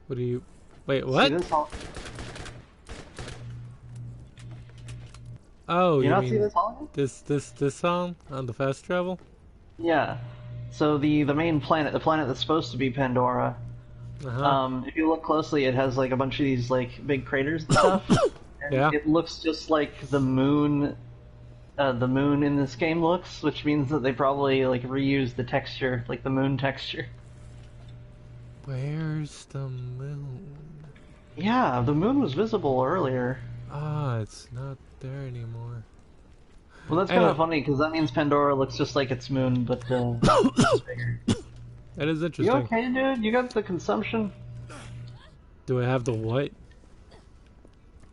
What do you... Wait, what? See this hall? Oh, You you not see mean this hall? this song on the fast travel? Yeah. So the main planet, the planet that's supposed to be Pandora. If you look closely, it has like a bunch of these like big craters and stuff. And Yeah. it looks just like the moon in this game looks, which means that they probably like reused the texture, like the moon texture. Where's the moon? Yeah, the moon was visible earlier. Ah, it's not there anymore. Well, that's kind of funny because that means Pandora looks just like its moon, but it's bigger. That is You interesting. okay, dude? You got the consumption? Do I have the what?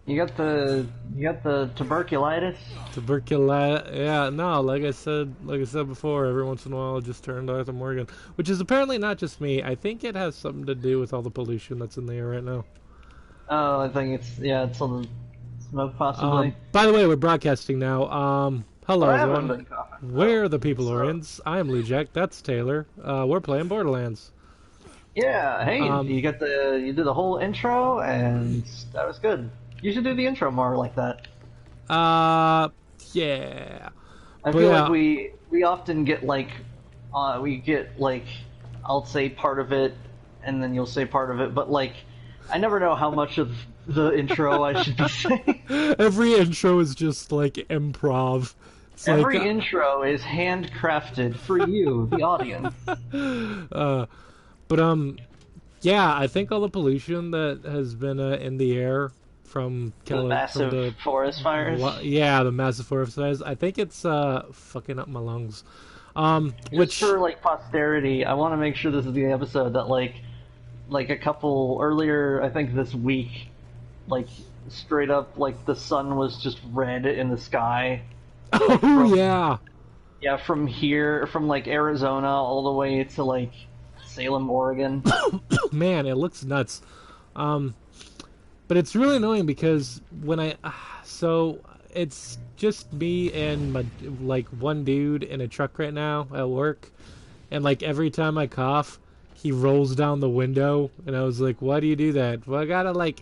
You got the tuberculitis? Tuberculosis? Yeah, no. Like I said before, every once in a while, I just turn to Arthur Morgan, which is apparently not just me. I think it has something to do with all the pollution that's in the air right now. Oh, I think it's on the smoke possibly. By the way, we're broadcasting now. Hello I haven't everyone. been coughing. We're the Peepolorians. I'm Lee Jack. That's Taylor. We're playing Borderlands. Yeah, hey, you did the whole intro, and that was good. You should do the intro more like that. Yeah. I feel like we often get like, I'll say part of it, and then you'll say part of it, but like, I never know how much of the intro I should be saying. Every intro is just like improv. It's Every like, intro is handcrafted for you, the audience. Yeah, I think all the pollution that has been in the air from The massive forest fires. Yeah, the massive forest fires. I think it's fucking up my lungs. Just for like posterity, I want to make sure this is the episode that like a couple earlier, I think this week, like straight up, like the sun was just red in the sky. Oh yeah. Yeah, from here, from like Arizona all the way to like Salem, Oregon. Man, it looks nuts. But it's really annoying because when so it's just me and my like one dude in a truck right now at work, and like every time I cough, he rolls down the window, and I was like, "Why do you do that?" Well, I gotta like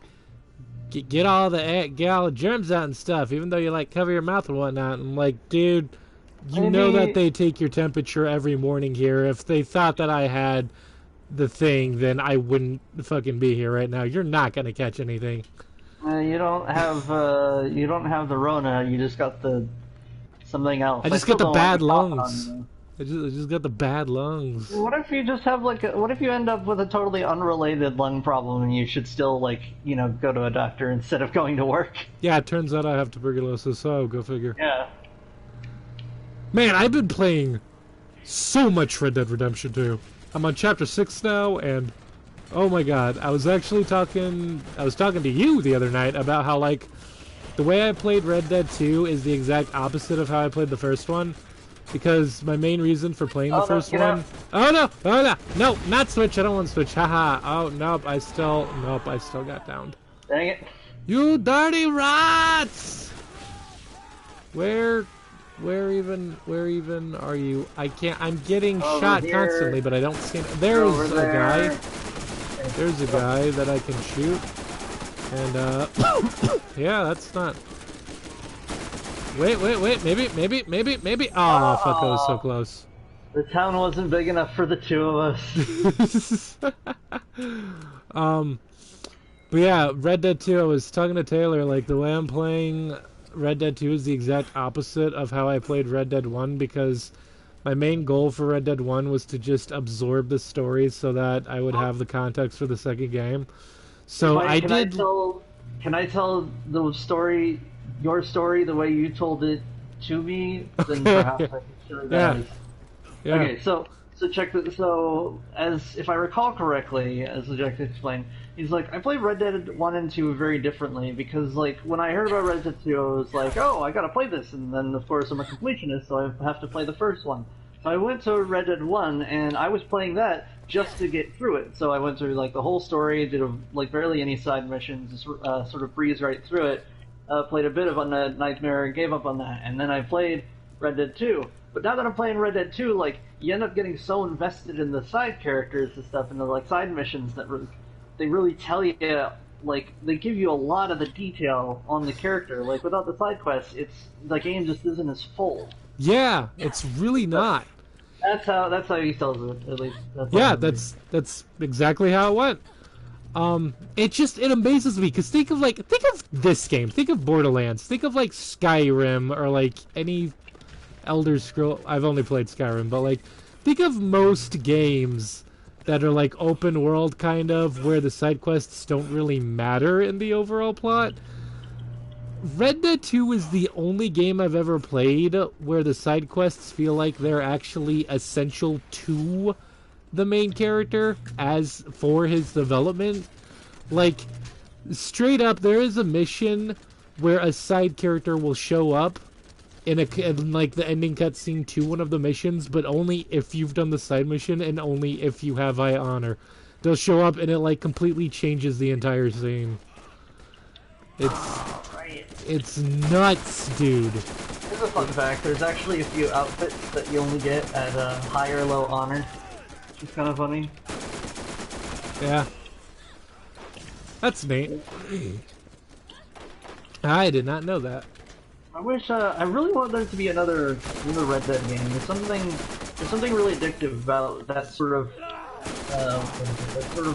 get all the germs out and stuff, even though you like cover your mouth and whatnot. I'm like, dude, you know that they take your temperature every morning here. If they thought that I had the thing, then I wouldn't fucking be here right now. You're not gonna catch anything. You don't have the Rona. You just got the something else. I just got the bad lungs. I just got the bad lungs. What if you just have what if you end up with a totally unrelated lung problem and you should still go to a doctor instead of going to work? Yeah, it turns out I have tuberculosis, so go figure. Yeah. Man, I've been playing so much Red Dead Redemption 2. I'm on chapter 6 now, and oh my god, I was talking to you the other night about how like the way I played Red Dead 2 is the exact opposite of how I played the first one. Because my main reason for playing the first one... Oh no! No, not Switch, I don't want Switch, haha. Oh, nope, I still got downed. Dang it. You dirty rats! Where even are you? I can't, I'm getting shot constantly, but I don't see... There's a guy. There's a guy that I can shoot. And, yeah, that's not... Wait, maybe. Oh, fuck, I was so close. The town wasn't big enough for the two of us. But yeah, Red Dead 2, I was talking to Taylor, like, the way I'm playing Red Dead 2 is the exact opposite of how I played Red Dead 1, because my main goal for Red Dead 1 was to just absorb the story so that I would have the context for the second game. So Can I tell the story... your story the way you told it to me, then perhaps I can share that. Yeah. Okay, so check this. So, as if I recall correctly, as Jack explained, he's like, I played Red Dead 1 and 2 very differently because, like, when I heard about Red Dead 2, I was like, oh, I gotta play this, and then of course I'm a completionist, so I have to play the first one. So I went to Red Dead 1, and I was playing that just to get through it. So I went through like the whole story, did like barely any side missions, just sort of breezed right through it. Played a bit of Undead Nightmare, gave up on that, and then I played Red Dead 2. But now that I'm playing Red Dead 2, like, you end up getting so invested in the side characters and stuff, and the, like, side missions that they really tell you, like, they give you a lot of the detail on the character. Like, without the side quests, the game just isn't as full. Yeah, it's really not. That's how he sells it. At least that's how I Yeah, remember. that's exactly how it went. It amazes me because think of this game, think of Borderlands, think of like Skyrim or like any Elder Scroll. I've only played Skyrim, but like think of most games that are like open world kind of where the side quests don't really matter in the overall plot. Red Dead 2 is the only game I've ever played where the side quests feel like they're actually essential to the main character as for his development. Like, straight up, there is a mission where a side character will show up in like the ending cutscene to one of the missions, but only if you've done the side mission and only if you have high honor. They'll show up and it like completely changes the entire scene. It's Right. it's nuts, dude. Here's a fun fact: there's actually a few outfits that you only get at high or low honor, which is kind of funny. Yeah. That's neat. I did not know that. I wish. I really want there to be another Red Dead game. There's something really addictive about that sort of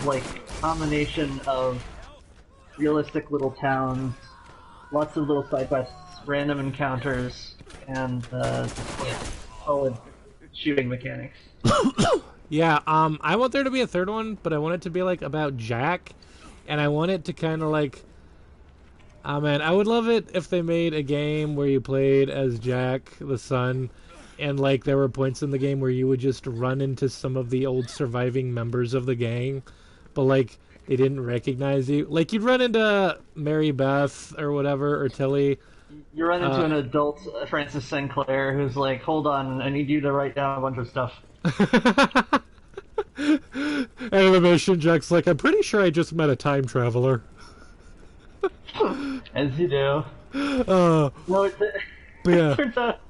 like combination of realistic little towns, lots of little side quests, random encounters, and just like solid shooting mechanics. Yeah, I want there to be a third one, but I want it to be like about Jack, and I want it to kind of like, oh man, I would love it if they made a game where you played as Jack, the son, and like there were points in the game where you would just run into some of the old surviving members of the gang, but like they didn't recognize you. Like you'd run into Mary Beth or whatever, or Tilly. You run into an adult Francis Sinclair who's like, "Hold on, I need you to write down a bunch of stuff." And the mission, Jack's like, I'm pretty sure I just met a time traveler. As you do. Uh, No, but yeah. it turns out.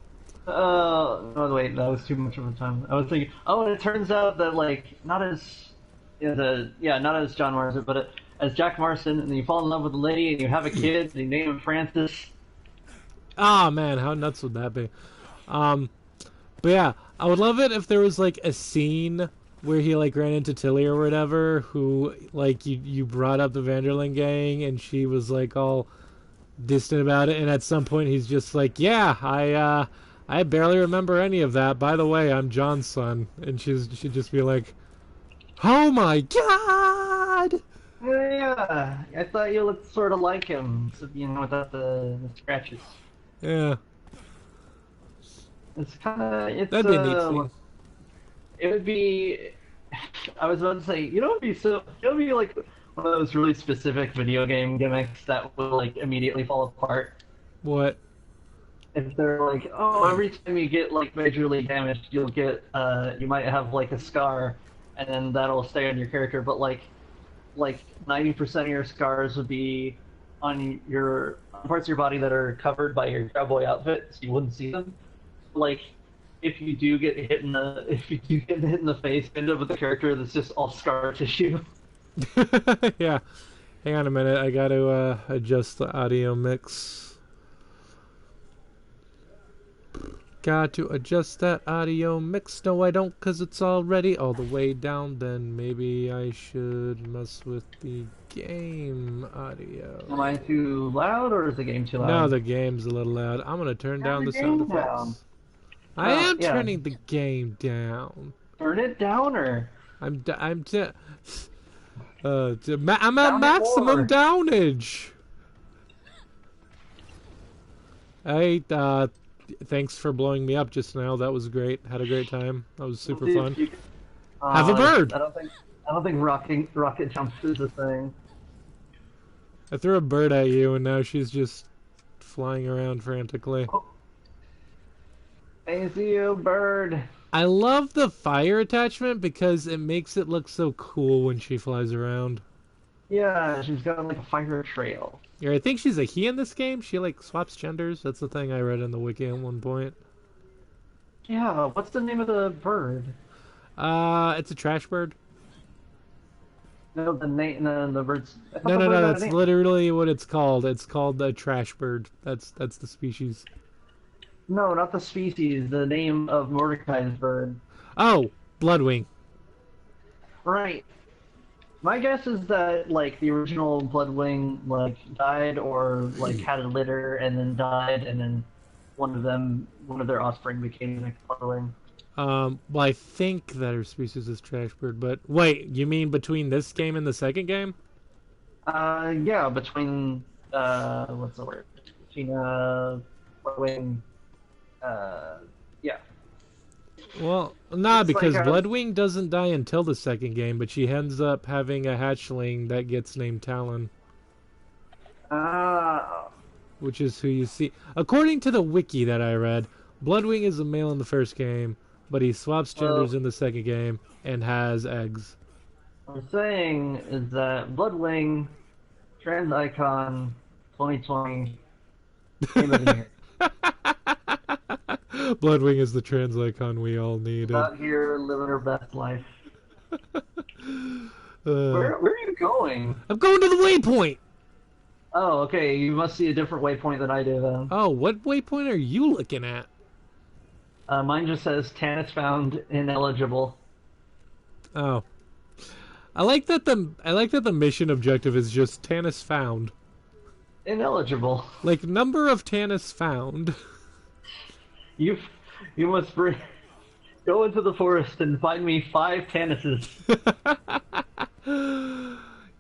No, wait, that was too much of a time. I was thinking. Oh, and it turns out that like not as not as John Marston, but as Jack Marston, and you fall in love with a lady, and you have a kid, and you name him Francis. Ah, man, how nuts would that be? But yeah, I would love it if there was like a scene where he like ran into Tilly or whatever, who like you brought up the Vanderlyn gang, and she was like all distant about it, and at some point he's just like, yeah, I barely remember any of that. By the way, I'm John's son, and she'd just be like, oh my god. Yeah, I thought you looked sort of like him, without the scratches. Yeah, It's kind of that'd be a neat scene. It would be. I was about to say, it would be like one of those really specific video game gimmicks that will like immediately fall apart. What? If they're like, oh, every time you get like majorly damaged, you'll get you might have like a scar, and then that'll stay on your character. But like 90% of your scars would be on your parts of your body that are covered by your cowboy outfit, so you wouldn't see them. Like, if you do get hit in the face, you end up with a character that's just all scar tissue. Yeah. Hang on a minute. I got to adjust the audio mix. Got to adjust that audio mix. No, I don't, because it's already all the way down. Then maybe I should mess with the game audio. Am I too loud, or is the game too loud? No, the game's a little loud. I'm going to turn down the sound effects. Down. I am yeah. turning the game down. Turn it down, or I'm at Down maximum more. downage. Hey, thanks for blowing me up just now. That was great. Had a great time. That was super See if fun. you can- Have a bird. I don't think rocket jumps is a thing. I threw a bird at you, and now she's just flying around frantically. Oh. I see you, bird. I love the fire attachment because it makes it look so cool when she flies around. Yeah, she's got like a fire trail. Yeah, I think she's a he in this game. She like swaps genders. That's the thing I read in the wiki at one point. Yeah, what's the name of the bird? It's a trash bird. No, the name, the birds. I thought No, the no, bird no. had a That's name. literally what it's called. It's called the trash bird. That's the species. No, not the species. The name of Mordecai's bird. Oh, bloodwing. Right. My guess is that like the original Bloodwing like died or like had a litter and then died, and then one of their offspring became the next Bloodwing. Well, I think that her species is trash bird. But wait, you mean between this game and the second game? Yeah, between what's the word? Between Bloodwing, uh, yeah. Well, nah, It's like because Bloodwing doesn't die until the second game, but she ends up having a hatchling that gets named Talon, uh, which is who you see. According to the wiki that I read, Bloodwing is a male in the first game, but he swaps genders well, in the second game and has eggs. what I'm saying is that Bloodwing, trans icon, 2020, game of the year. Bloodwing is the trans icon we all She's needed. out here living her best life. Uh, Where are you going? I'm going to the waypoint! Oh, okay. You must see a different waypoint than I do then. Oh, what waypoint are you looking at? Mine just says Tannis found ineligible. Oh. I like that the mission objective is just Tannis found. Ineligible. Like number of Tannis found. You you must go into the forest and find me 5 Tannises.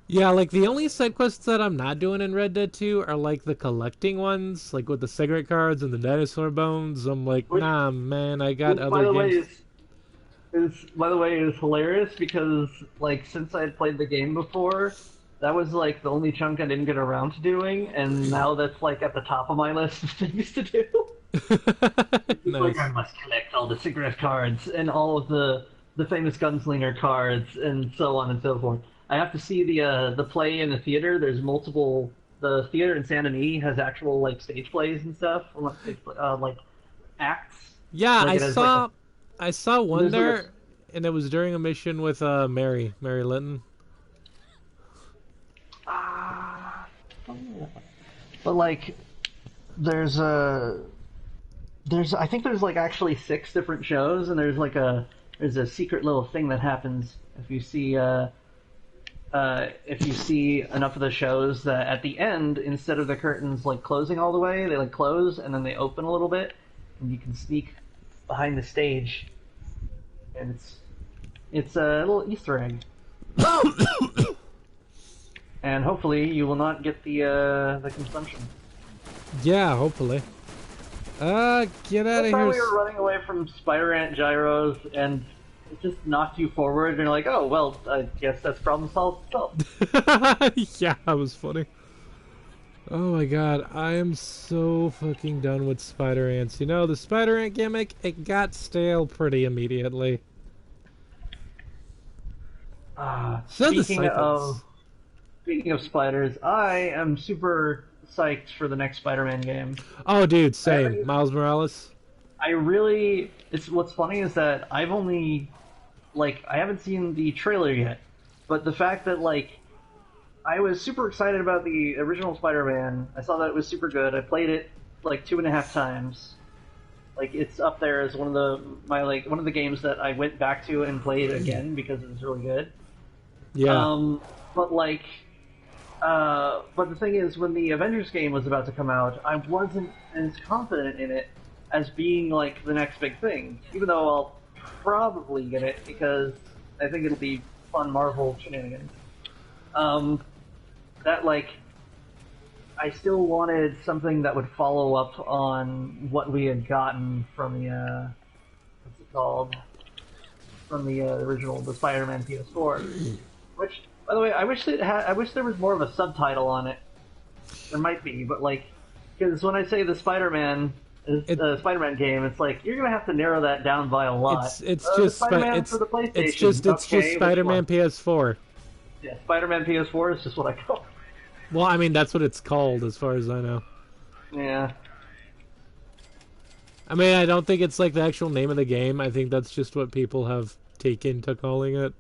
Yeah, like the only side quests that I'm not doing in Red Dead 2 are like the collecting ones, like with the cigarette cards and the dinosaur bones. I'm like, Which, nah, man, I got which by other the way games. is by the way is hilarious because like since I had played the game before, that was like the only chunk I didn't get around to doing, and now that's like at the top of my list of things to do. It's Nice. like I must collect all the cigarette cards and all of the famous gunslinger cards and so on and so forth. I have to see the play in the theater. There's multiple. The theater in San Denis has actual like stage plays and stuff. Well, not stage play, like acts. Yeah, Like it has like I saw one there's like there, and it was during a mission with Mary Linton. ah, but like there's a there's I think there's like actually 6 different shows, and there's a secret little thing that happens if you see enough of the shows that at the end, instead of the curtains like closing all the way, they like close and then they open a little bit, and you can sneak behind the stage, and it's a little Easter egg. And hopefully you will not get the consumption. Yeah, hopefully. Get out I of thought here. we were running away from Spider Ant gyros, and it just knocked you forward, and you're like, oh, well, I guess that's problem solved itself. Yeah, that was funny. Oh my god, I am so fucking done with spider ants. You know, the spider ant gimmick, it got stale pretty immediately. So the Speaking of speaking of spiders, I am super psyched for the next Spider-Man game. Oh, dude, same. Miles Morales. I really, it's what's funny is that I've only like I haven't seen the trailer yet, but the fact that like I was super excited about the original Spider-Man. I saw that it was super good. I played it like 2.5 times. Like it's up there as one of the games that I went back to and played again because it was really good. Yeah. But like, but the thing is, when the Avengers game was about to come out, I wasn't as confident in it as being like the next big thing. Even though I'll probably get it because I think it'll be fun Marvel shenanigans. That like, I still wanted something that would follow up on what we had gotten from the what's it called? From the original, the Spider-Man PS4. Which, by the way, I wish there was more of a subtitle on it. There might be, but like, because when I say the Spider-Man Spider-Man game, it's like you're gonna have to narrow that down by a lot. It's just Spider-Man for the PlayStation. it's just Spider-Man PS4. Yeah, Spider-Man PS4 is just what I call it. Well, I mean that's what it's called as far as I know. Yeah. I mean, I don't think it's like the actual name of the game. I think that's just what people have taken to calling it.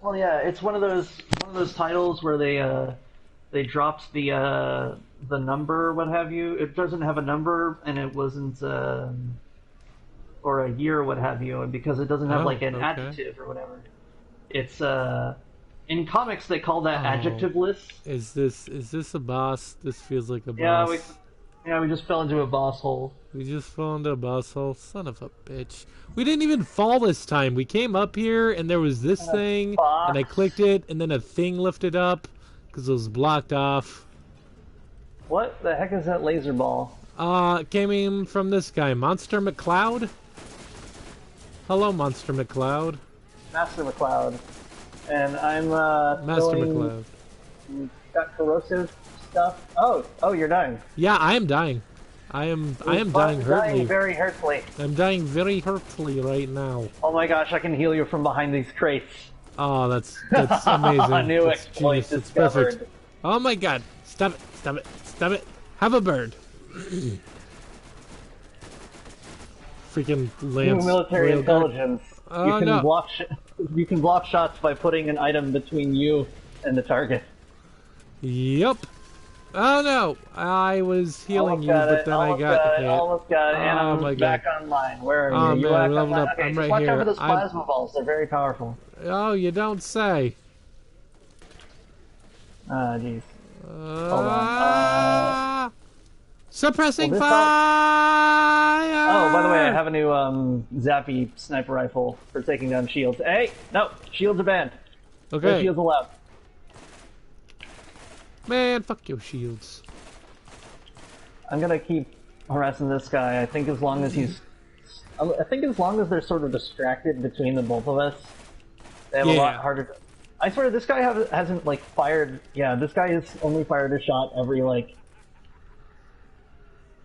Well, yeah, it's one of those titles where they dropped the number, what have you. It doesn't have a number, and it wasn't or a year, what have you, and because it doesn't have Oh, like an okay. adjective or whatever. It's in comics they call that Oh, adjectiveless. is this a boss? This feels like a Yeah, we boss. yeah we just fell into a boss hole. We just fell into a boss hole. Son of a bitch. We didn't even fall this time. We came up here and there was this And a thing, and I clicked box. it, and then a thing lifted up because it was blocked off. What the heck is that laser ball? It came in from this guy, Monster McCloud. Hello, Monster McCloud. Master McCloud. And I'm Master throwing McCloud. got corrosive stuff. Oh, you're dying. Yeah, I am dying. I am dying Dying hurtfully. very hurtfully. I'm dying very hurtfully right now. Oh my gosh, I can heal you from behind these crates. Oh, that's amazing. New That's exploit genius. That's discovered. perfect. Oh my god. Stop it. Stop it. Stop it. Have a bird. Freaking New Lance. military Railguard. intelligence. Oh, You can no. you can block shots by putting an item between you and the target. Yup. Oh no. I was healing you, but then I got hit. Almost got it, and Oh I'm my back god. online. Where are Oh you? You man, back leveled online? up. Okay, I'm just right watch out here. for those plasma balls. They're very powerful. Oh, you don't say. Ah, jeez. Hold on. Suppressing Well, this fire! Oh, by the way, I have a new Zappy sniper rifle for taking down shields. Hey, no, shields are banned. No Okay. shields allowed. Man, fuck your shields. I'm gonna keep harassing this guy. I think as long as they're sort of distracted between the both of us, they have a lot Yeah. harder. I swear, this guy hasn't like fired. Yeah, this guy has only fired a shot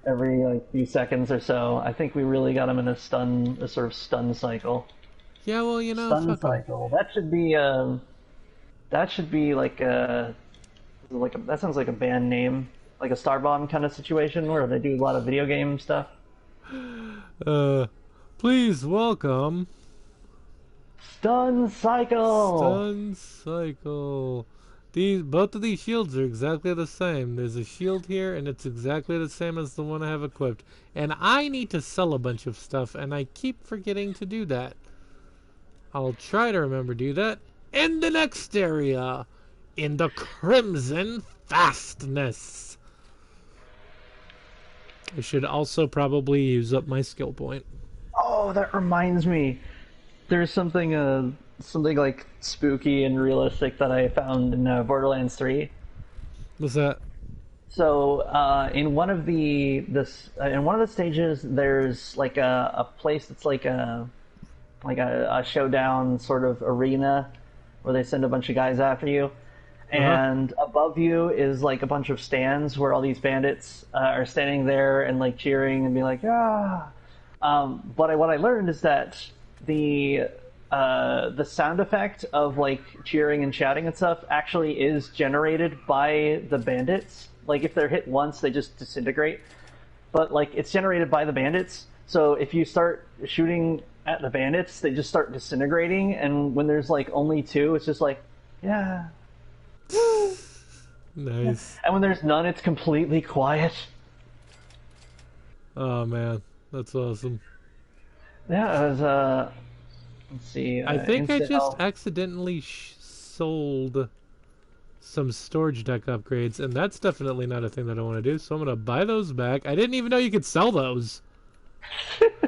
every few seconds or so. I think we really got him in a sort of stun cycle. Yeah, well, you know, Stun fuck 'em. cycle. That should be that sounds like a band name, like a Starbomb kind of situation where they do a lot of video game stuff. Please welcome Stun cycle. Stun Cycle. Both of these shields are exactly the same. There's a shield here, and it's exactly the same as the one I have equipped. And I need to sell a bunch of stuff, and I keep forgetting to do that. I'll try to remember to do that in the next area, in the Crimson Fastness. I should also probably use up my skill point. Oh, that reminds me. There's something like spooky and realistic that I found in Borderlands 3. What's that? So in one of the stages, there's like a place that's like a showdown sort of arena where they send a bunch of guys after you, and above you is like a bunch of stands where all these bandits are standing there and like cheering and be like, ah. But what I learned is that the sound effect of like cheering and shouting and stuff actually is generated by the bandits. Like if they're hit once, they just disintegrate. But like it's generated by the bandits. So if you start shooting at the bandits, they just start disintegrating. And when there's like only two, it's just like, yeah. Nice. And when there's none, it's completely quiet. Oh man, that's awesome. Yeah, it was let's see. I think I instant just health. accidentally sold some storage deck upgrades, and that's definitely not a thing that I want to do, so I'm going to buy those back. I didn't even know you could sell those.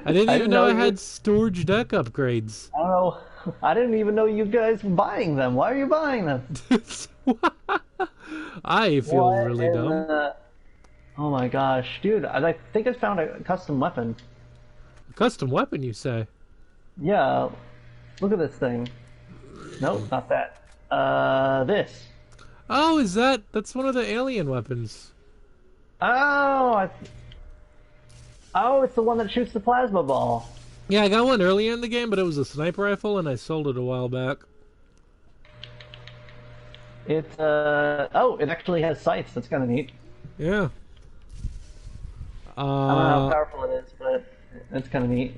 I didn't even know I had storage deck upgrades. I don't know. I didn't even know you guys were buying them. Why are you buying them? I feel What really in dumb. Oh my gosh, dude! I think I found a custom weapon. Custom weapon, you say? Yeah, look at this thing. Nope, not that. This. Oh, that's one of the alien weapons. Oh, it's the one that shoots the plasma ball. Yeah, I got one earlier in the game, but it was a sniper rifle, and I sold it a while back. It it actually has sights. That's kind of neat. Yeah. I don't know how powerful it is, but it's kind of neat.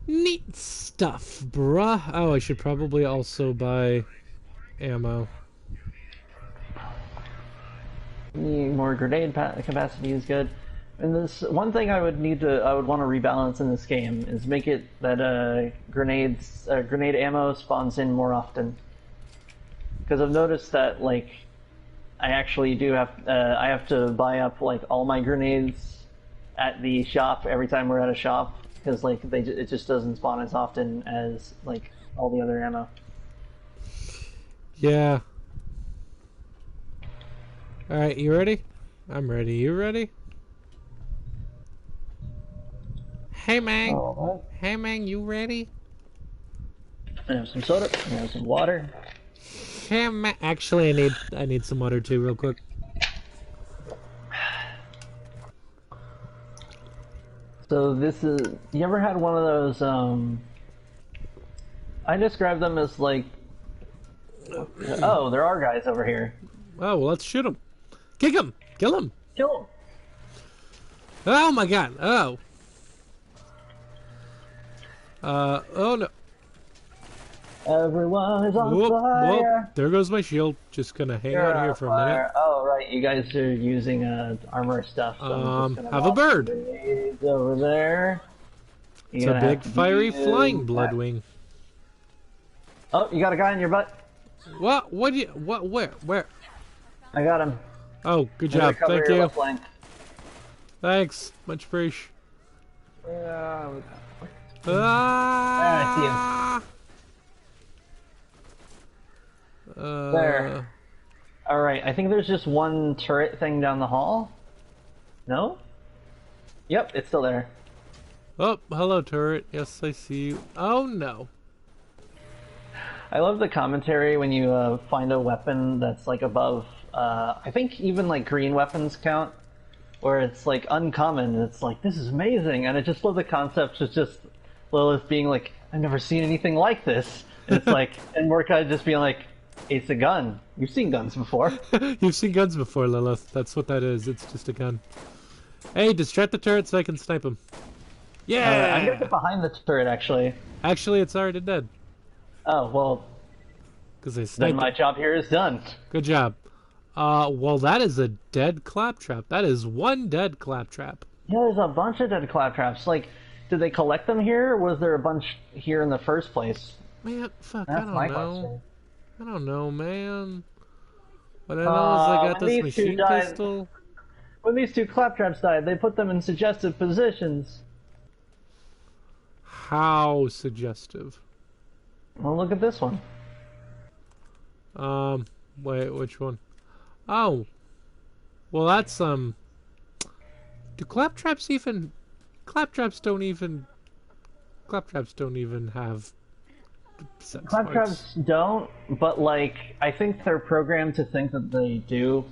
Neat stuff, bruh. Oh, I should probably also buy ammo. More grenade capacity is good. And this one thing I would want to rebalance in this game is make it that grenade ammo spawns in more often. Because I've noticed that like I actually do I have to buy up like all my grenades at the shop every time we're at a shop because like it just doesn't spawn as often as like all the other ammo. Yeah. All right, you ready? I'm ready. You ready? Hey, man. Oh, Hey, man, you ready? I have some soda. I have some water. Hey, man. Actually, I need some water too, real quick. So this is. You ever had one of those? I describe them as like. Oh, there are guys over here. Oh, well, let's shoot him. Kick him. Kill him. Kill them. Oh my God. Oh. Oh no. Everyone is on Whoop, fire. whoop. There goes my shield. Just gonna hang out here for a minute. Oh right, you guys are using armor stuff. So I'm just gonna have a bird. grenades over there. It's a big fiery flying bloodwing. Oh, you got a guy in your butt. What? What? Do you? What? Where? I got him. Oh, good job. Thank you. Flank. Thanks. Much appreciated. I see him. There. Alright, I think there's just one turret thing down the hall. No? Yep, it's still there. Oh, hello, turret. Yes, I see you. Oh, no. I love the commentary when you find a weapon that's like above, I think even like green weapons count, where it's like uncommon, and it's like, this is amazing, and I just love the concept of just Lilith being like, I've never seen anything like this. And it's like, and Mordecai just being like, it's a gun. You've seen guns before. You've seen guns before, Lilith. That's what that is. It's just a gun. Hey, distract the turret so I can snipe him. Yeah! I'm gonna get behind the turret, actually. Actually, it's already dead. Oh, well, because I sniped then my job here is done. Good job. Well, that is a dead claptrap. That is one dead claptrap. Yeah, there's a bunch of dead claptraps. Like, did they collect them here, or was there a bunch here in the first place? Man, fuck, That's I don't my know. question. I don't know, man. What I know is I got this machine pistol. When these two claptraps died, they put them in suggestive positions. How suggestive? Well, look at this one. Wait, which one? Oh. Well, that's, do claptraps even... Claptraps don't even have... Claptraps don't, but, like, I think they're programmed to think that they do.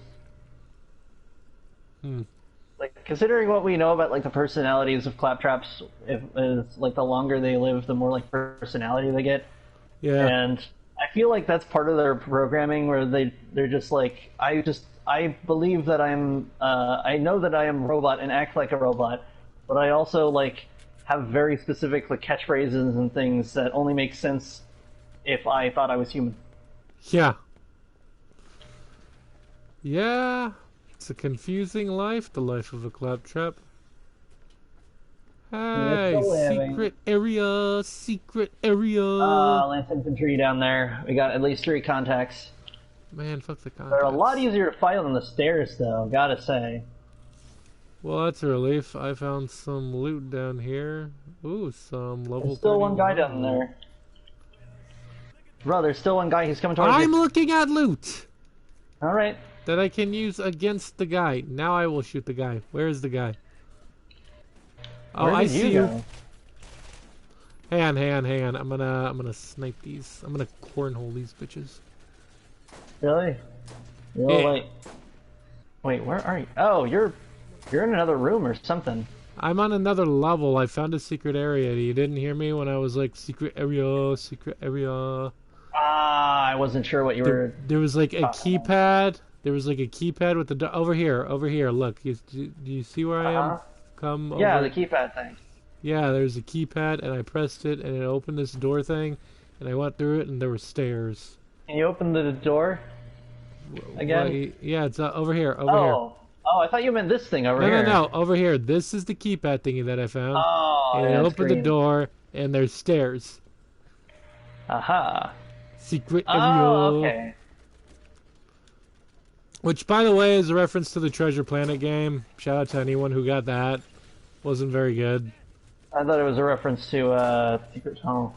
Like, considering what we know about, like, the personalities of claptraps, is, like, the longer they live, the more, like, personality they get. Yeah. And I feel like that's part of their programming, where they're just like, I believe that I know that I am a robot and act like a robot, but I also, like, have very specific, like, catchphrases and things that only make sense if I thought I was human. Yeah. Yeah. It's a confusing life, the life of a claptrap. Hey, secret area, secret area. Lance infantry down there. We got at least 3 contacts. Man, fuck the contacts. They're a lot easier to fight on the stairs, though, gotta say. Well, that's a relief. I found some loot down here. Ooh, some level 31. There's still one guy down there. Bro, there's still one guy. He's coming towards you. I'm looking at loot! Alright. That I can use against the guy. Now I will shoot the guy. Where is the guy? Oh, I see you. Hang on. I'm gonna snipe these. I'm gonna cornhole these bitches. Really? Yeah. Wait, where are you? Oh, you're in another room or something. I'm on another level. I found a secret area. You didn't hear me when I was like, secret area, secret area. Ah, I wasn't sure what you were... There was like a keypad. There was like a keypad with the... Over here. Look. Do you see where I am? Come over. Yeah, the keypad thing. Yeah, there's a keypad, and I pressed it, and it opened this door thing, and I went through it, and there were stairs. Can you open the door again? What? Yeah, it's over here, over here. Oh. Oh, I thought you meant this thing over No, no, here. no, over here. This is the keypad thingy that I found. Oh, And I that's opened the green. door, and there's stairs. Aha. Secret area. Oh, okay. Which, by the way, is a reference to the Treasure Planet game. Shout out to anyone who got that. Wasn't very good. I thought it was a reference to Secret Tunnel.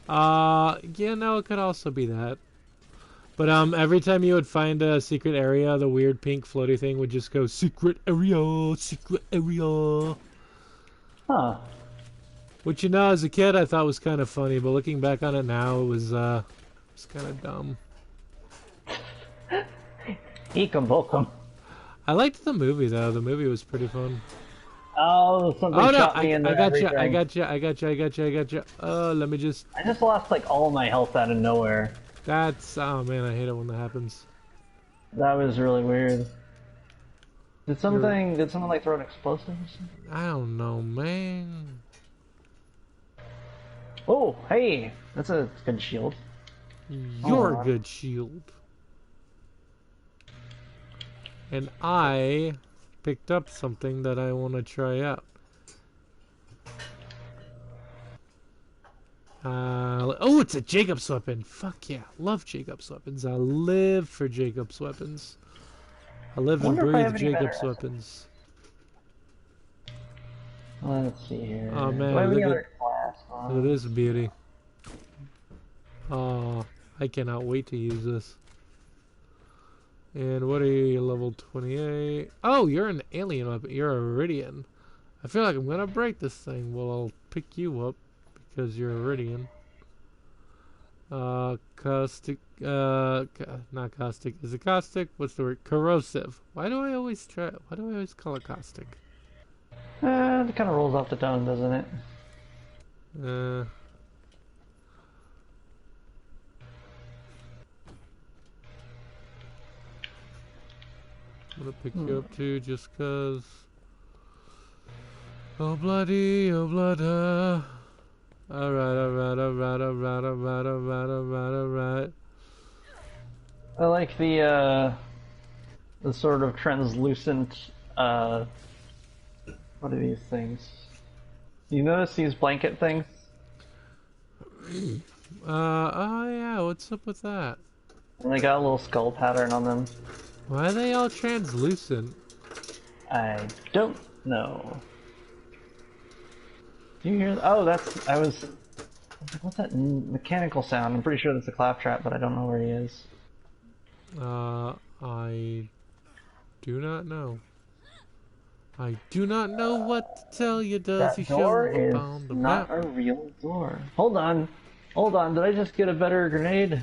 Yeah, no, it could also be that. But every time you would find a secret area, the weird pink floaty thing would just go secret area, secret area. Huh. Which, you know, as a kid I thought was kind of funny, but looking back on it now, it was kind of dumb. Eek 'em, book 'em. I liked the movie though. The movie was pretty fun. Oh, something Oh no, shot me in the I got you, everything. I got you, I got you, I got you, I got you. Let me just. I just lost like all my health out of nowhere. That's oh man, I hate it when that happens. That was really weird. Did someone like throw an explosive or something? I don't know, man. Oh, hey, that's a good shield. You're Aw. a good shield. And I picked up something that I want to try out. Oh, it's a Jacob's weapon. Fuck yeah, love Jacob's weapons. I live for Jacob's weapons. I live and Wonder if I have breathe any Jacob's better. weapons. Let's see here. Oh, man, Do I have any look other class? Look at this beauty. Oh, I cannot wait to use this. And what are you, level 28? Oh, you're an alien weapon. You're a Iridian. I feel like I'm gonna break this thing. Well, I'll pick you up because you're Iridian. Caustic. Not caustic. Is it caustic? What's the word? Corrosive. Why do I always call it caustic? It kind of rolls off the tongue, doesn't it? I'm gonna pick you up too, just cause. Oh bloody, oh blood. Alright. I like the sort of translucent, what are these things? You notice these blanket things? Oh yeah, what's up with that? And they got a little skull pattern on them. Why are they all translucent? I don't know. Do you hear that? Oh, I was like, what's that mechanical sound? I'm pretty sure that's a claptrap, but I don't know where he is. I do not know. I do not know what to tell you, does he That door show is on the not map? a real door. Hold on. Did I just get a better grenade?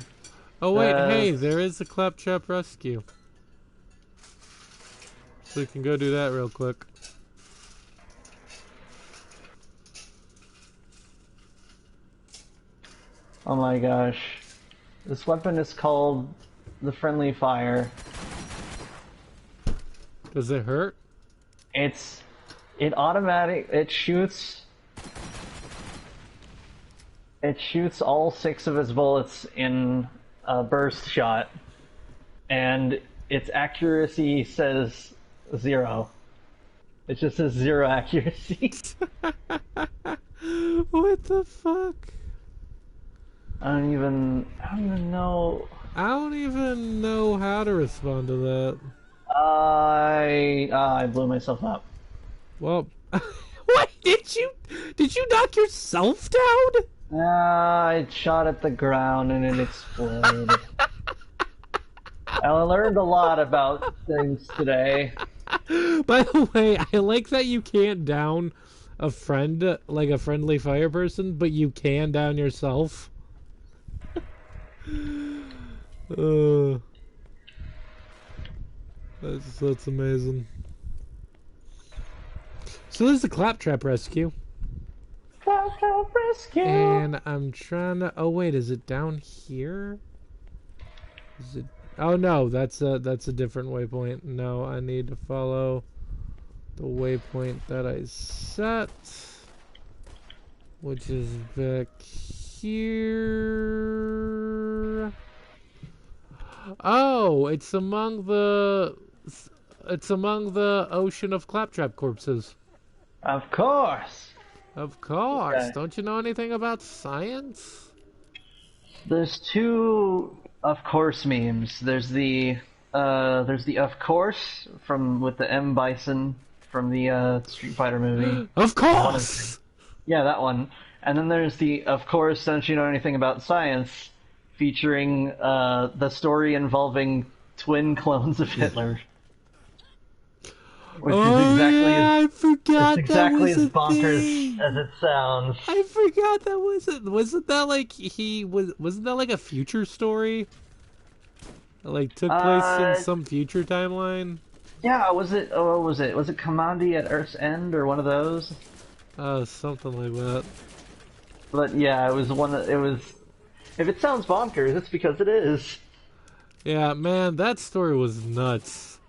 Oh wait, hey, there is a claptrap rescue. So we can go do that real quick. Oh my gosh. This weapon is called the Friendly Fire. Does it hurt? It shoots all 6 of its bullets in a burst shot, and its accuracy says 0. It just says 0 accuracy. What the fuck? I don't even know. I don't even know how to respond to that. I blew myself up. Well, what did you knock yourself down? I shot at the ground and it exploded. I learned a lot about things today. By the way, I like that you can't down a friend, like a friendly fire person, but you can down yourself. That's amazing. So this is a claptrap rescue. Claptrap rescue! And I'm trying to... Oh wait, is it down here? Is it... Oh no, that's a different waypoint. No, I need to follow the waypoint that I set. which is back here. Oh, it's among the ocean of claptrap corpses. Of course. Of course. Okay. Don't you know anything about science? There's two of course memes. There's the of course from with the M Bison from the Street Fighter movie. Of That one course. yeah, that one. And then there's the of course don't you know anything about science featuring the story involving twin clones of Hitler. Which is Oh exactly yeah, I it's forgot that exactly was as a bonkers thing. as it sounds. I forgot that was it. Wasn't that like wasn't that like a future story? That, like took place in Uh, some future timeline? yeah, was it? Oh, what was it? Was it Commandi at Earth's End or one of those? Something like that. But yeah, it was one that it was. If it sounds bonkers, it's because it is. Yeah, man, that story was nuts.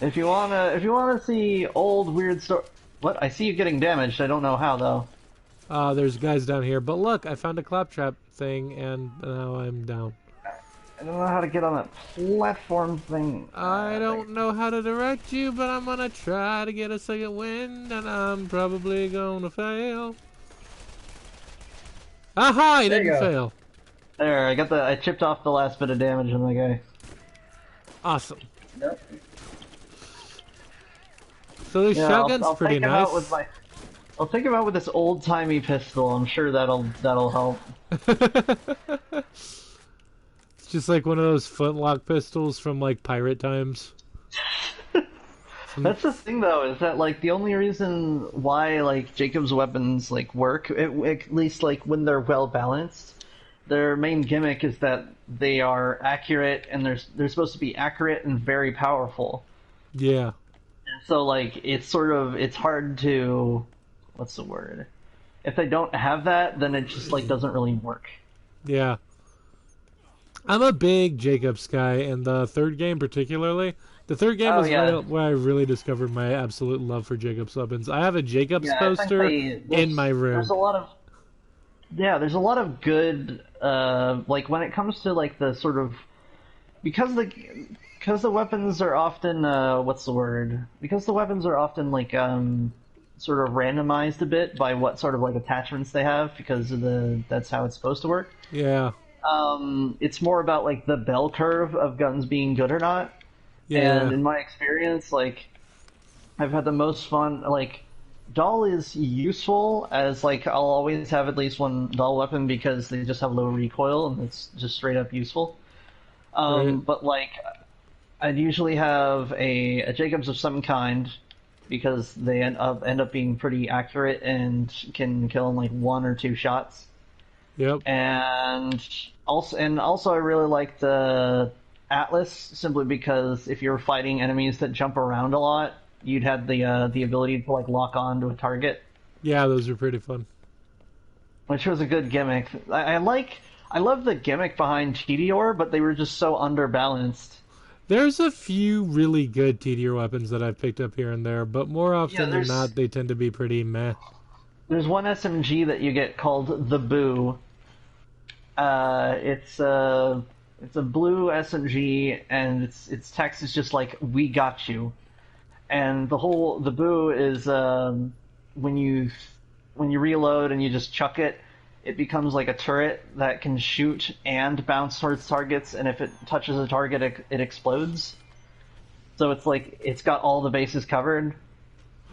If you wanna see old weird story. What? I see you getting damaged. I don't know how though. There's guys down here, but look, I found a claptrap thing, and now I'm down. I don't know how to get on that platform thing. I don't know how to direct you, but I'm gonna try to get a second wind, and I'm probably gonna fail. Aha! I There you didn't go. fail. There, I chipped off the last bit of damage on the guy. Awesome. Yep. So this Yeah, shotgun's I'll pretty take him out nice. with my. I'll take him out with this old timey pistol. I'm sure that'll help. It's just like one of those flintlock pistols from like pirate times. That's the thing, though, is that like the only reason why like Jacob's weapons like work, at least like when they're well balanced, their main gimmick is that they are accurate and they're supposed to be accurate and very powerful. Yeah. And so like it's hard to what's the word? If they don't have that, then it just like doesn't really work. Yeah. I'm a big Jacobs guy, and the third game particularly. The third game Oh was yeah, where I really discovered my absolute love for Jacobs weapons. I have a Jacobs yeah. poster Essentially, in my there's room. a lot of yeah, there's a lot of good like when it comes to like the sort of because the weapons are often what's the word? Because the weapons are often like sort of randomized a bit by what sort of like attachments they have because of the that's how it's supposed to work. Yeah. It's more about like the bell curve of guns being good or not. And Yeah. in my experience, like I've had the most fun. Like doll is useful as like I'll always have at least one doll weapon because they just have low recoil and it's just straight up useful. Right. But like I'd usually have a Jacobs of some kind because they end up being pretty accurate and can kill in like one or two shots. Yep. And also I really like the Atlas simply because if you're fighting enemies that jump around a lot, you'd have the ability to like lock on to a target, Yeah, those are pretty fun. which was a good gimmick. I love the gimmick behind Tediore, but they were just so underbalanced. There's a few really good TDR weapons that I've picked up here and there, but more Yeah, often than not, they tend to be pretty meh. there's one SMG that you get called the Boo. It's a blue SMG, and its text is just like "We got you," and the Boo is when you when you reload and you just chuck it, it becomes like a turret that can shoot and bounce towards targets, and if it touches a target, it explodes. So it's like it's got all the bases covered.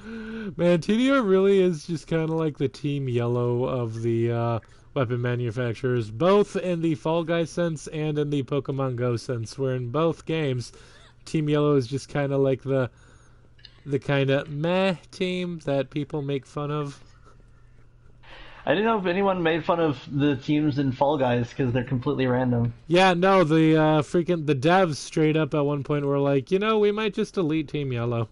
Man, TDR really is just kind of like the Team Yellow of the weapon manufacturers, both in the Fall Guys sense and in the Pokemon Go sense, where in both games, Team Yellow is just kind of like the kind of meh team that people make fun of. I didn't know if anyone made fun of the teams in Fall Guys because they're completely random. Yeah, no, the devs straight up at one point were like, we might just delete Team Yellow.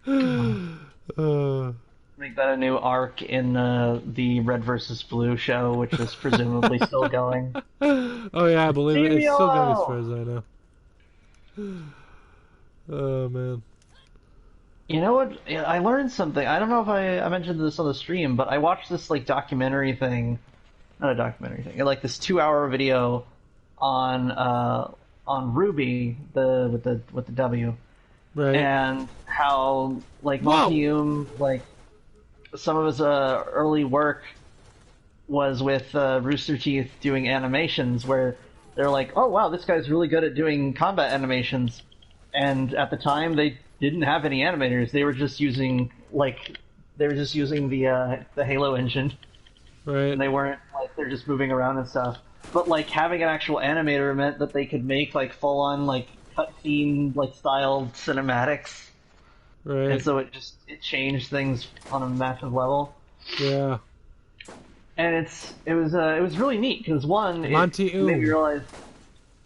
uh, Make that a new arc in the Red versus Blue show, which is presumably still going. oh yeah, I believe it. Team It's still going as Yellow! far as I know. Oh man. You know what? I learned something. I don't know if I mentioned this on the stream, but I watched this like documentary thing, not a documentary thing, like this 2 hour video on Ruby, the with the W, Right. and how like Whoa! Monty Hume, like some of his early work was with Rooster Teeth doing animations where they're like, oh wow, this guy's really good at doing combat animations, and at the time they didn't have any animators. They were just using the Halo engine, Right. and they weren't like they're just moving around and stuff. But like having an actual animator meant that they could make like full on like cutscene like styled cinematics, and Right. so it changed things on a massive level. Yeah. And it was really neat because one, it Monty made me Oom. realize,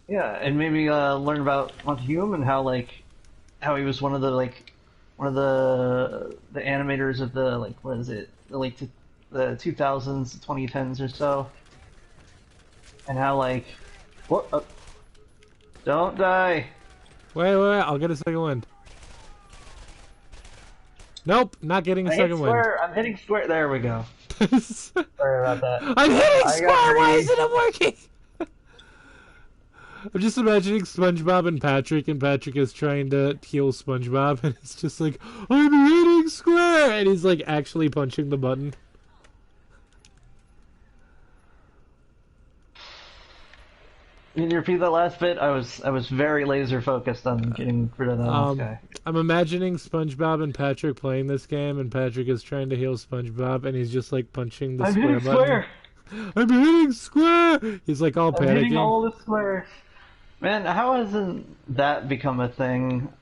yeah, it made me learn about Monty Hume and how he was one of the animators of the like what is it the like the 2000s, 2010s or so, and how like what don't die. Wait. I'll get a second wind. Nope, not getting a I hit second wind. square. I'm hitting square. There we go. Sorry about that. I'm hitting I got square. Why greedy. isn't it working? I'm just imagining SpongeBob and Patrick is trying to heal SpongeBob, and it's just like, I'm hitting square, and he's like actually punching the button. Can you repeat that last bit? I was very laser focused on getting rid of that last guy. I'm imagining SpongeBob and Patrick playing this game, and Patrick is trying to heal SpongeBob, and he's just like punching the I'm square hitting button. square. I'm hitting square. He's like all I'm hitting panicking. all the squares. Man, how hasn't that become a thing?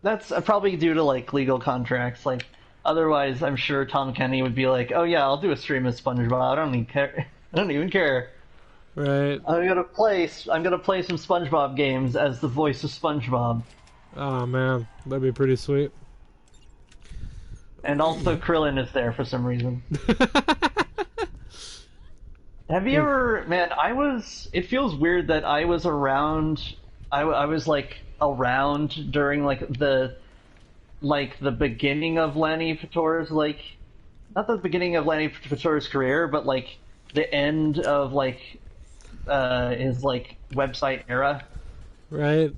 That's probably due to like legal contracts. Like, otherwise, I'm sure Tom Kenny would be like, "Oh yeah, I'll do a stream of SpongeBob. I don't even care. I don't even care. Right. I'm gonna play some SpongeBob games as the voice of SpongeBob." Oh man, that'd be pretty sweet. And also, Krillin is there for some reason. Have you ever, man? It feels weird that I was around. I was like around during the beginning of Lanny Pator's like, not the beginning of Lanny Pator's career, but like the end of like his like website era. Right.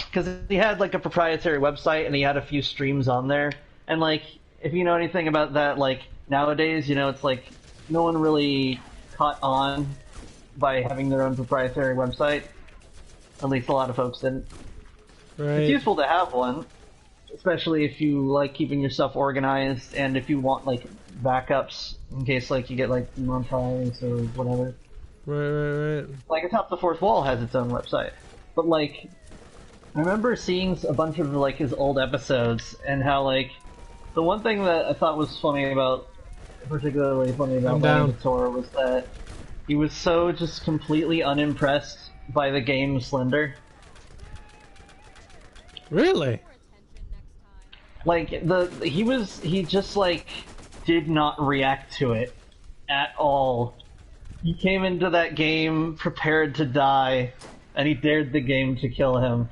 Because he had like a proprietary website and he had a few streams on there. And like, if you know anything about that, like nowadays, it's like no one really caught on by having their own proprietary website. At least a lot of folks didn't. It's Right. useful to have one, especially if you like keeping your stuff organized and if you want like backups in case like you get like demonetized or whatever. Right. Like Atop the Fourth Wall has its own website, but like I remember seeing a bunch of like his old episodes and how like the one thing that I thought was particularly funny about I'm down. Pator was that he was so just completely unimpressed by the game Slender. Really? Like he just like did not react to it at all. He came into that game prepared to die, and he dared the game to kill him.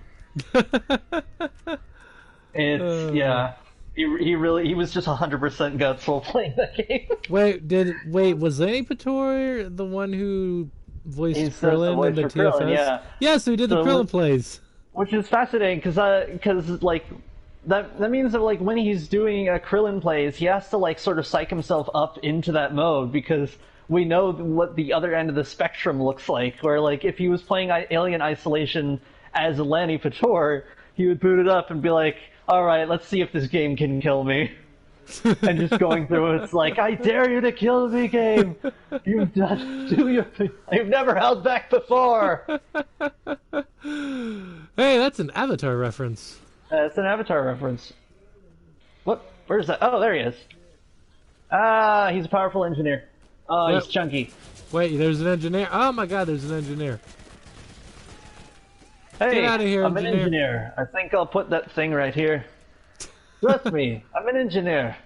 It's yeah. He was just 100% guts while playing that game. Wait, was Lanny Pator the one who voiced He's the Krillin voice in the for TFS? Krillin, yeah. Yeah, so he did the So- Krillin plays. Which is fascinating because like that means that like when he's doing Krillin plays, he has to like sort of psych himself up into that mode because we know what the other end of the spectrum looks like. Where like if he was playing Alien Isolation as Lanny Pator, he would boot it up and be like, "All right, let's see if this game can kill me." And just going through it, it's like, "I dare you to kill me, game. You've never held back before." Hey, that's an Avatar reference. It's an Avatar reference. What? Where's that? Oh, there he is. Ah, he's a powerful engineer. Oh, Yep. he's chunky. Wait, there's an engineer. Oh my god, there's an engineer. Hey, Get outta here, I'm an engineer. engineer. I think I'll put that thing right here. Trust me, I'm an engineer.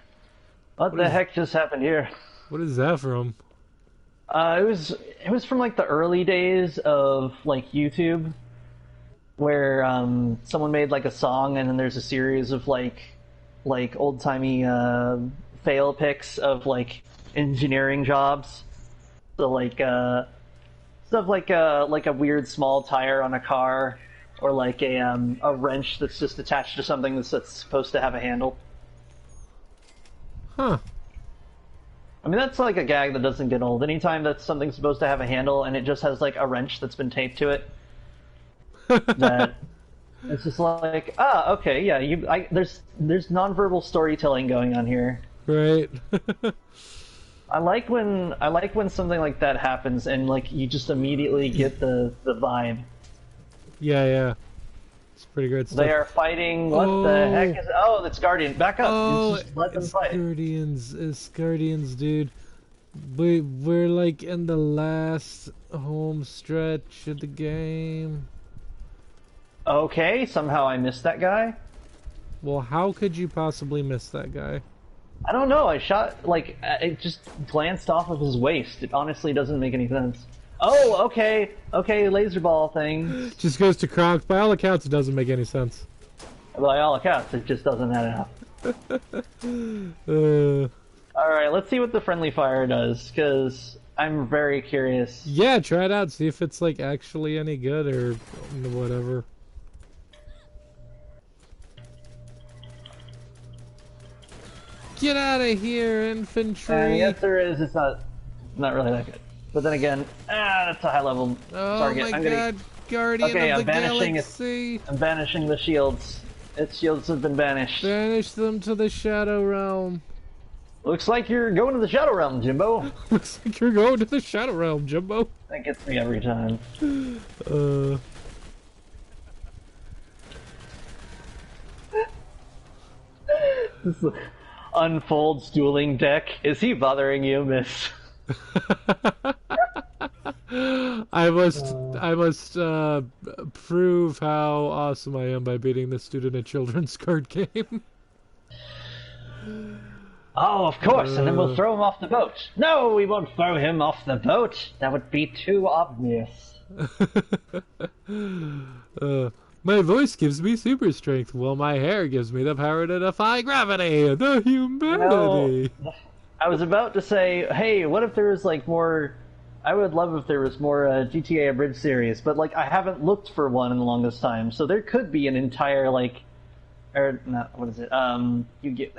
What the heck just happened here? What is that from? It was from like the early days of like YouTube, where someone made like a song, and then there's a series of like old timey fail pics of like engineering jobs. So like stuff like a weird small tire on a car, or like a wrench that's just attached to something that's supposed to have a handle. Huh. I mean, that's like a gag that doesn't get old. Anytime that something's supposed to have a handle and it just has like a wrench that's been taped to it, that it's just like, okay, yeah, there's nonverbal storytelling going on here. Right. I like when something like that happens and like you just immediately get the vibe. Yeah. It's pretty great stuff. They are fighting. What the heck is? Oh, it's Guardian. Back up. Just let them fight. It's Guardians, dude. We're like in the last home stretch of the game. Okay, somehow I missed that guy. Well, how could you possibly miss that guy? I don't know. I shot like it just glanced off of his waist. It honestly doesn't make any sense. Oh, okay, laser ball thing. Just goes to Kronk. By all accounts, it doesn't make any sense. By all accounts, it just doesn't add up. Alright, let's see what the friendly fire does, because I'm very curious. Yeah, try it out. See if it's like actually any good or whatever. Get out of here, infantry! Yes, there is. It's not really that good. But then again, that's a high level target. Oh my god, Guardian of the Galaxy! I'm banishing the shields. Its shields have been banished. Banish them to the Shadow Realm. Looks like you're going to the Shadow Realm, Jimbo. Looks like you're going to the Shadow Realm, Jimbo. That gets me every time. This unfolds dueling deck. Is he bothering you, miss? I must prove how awesome I am by beating this dude in a children's card game. Oh, of course, and then we'll throw him off the boat. No, we won't throw him off the boat. That would be too obvious. My voice gives me super strength, while my hair gives me the power to defy gravity. The humanity. No, I was about to say, hey, what if there was like more... I would love if there was more GTA Abridged series, but like I haven't looked for one in the longest time, so there could be an entire like... Or, not, what is it? You get...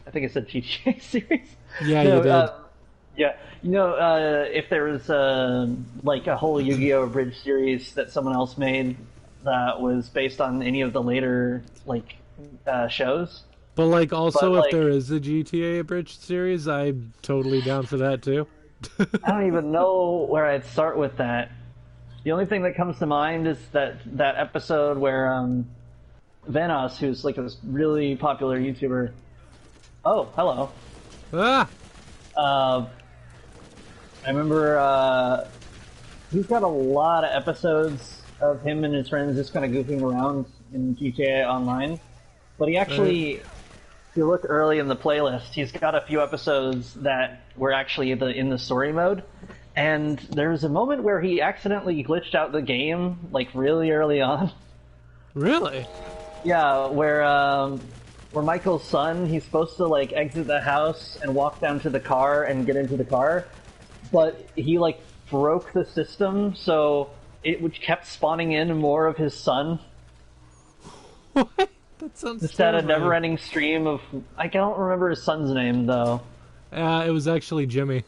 I think it's a GTA series. Yeah, you did. Yeah, you know, if there was like a whole Yu-Gi-Oh! Abridged series that someone else made that was based on any of the later like shows. But like, also, if there is a GTA Abridged series, I'm totally down for that too. I don't even know where I'd start with that. The only thing that comes to mind is that episode where Vanos, who's like a really popular YouTuber. Oh, hello. Ah! I remember he's got a lot of episodes of him and his friends just kind of goofing around in GTA Online. But he actually, if you look early in the playlist, he's got a few episodes that were actually in the story mode. And there's a moment where he accidentally glitched out the game, like really early on. Really? Yeah, where Michael's son, he's supposed to like exit the house and walk down to the car and get into the car, but he like broke the system, so it which kept spawning in more of his son. What? That sounds just had a never-ending stream of... I don't remember his son's name, though. It was actually Jimmy.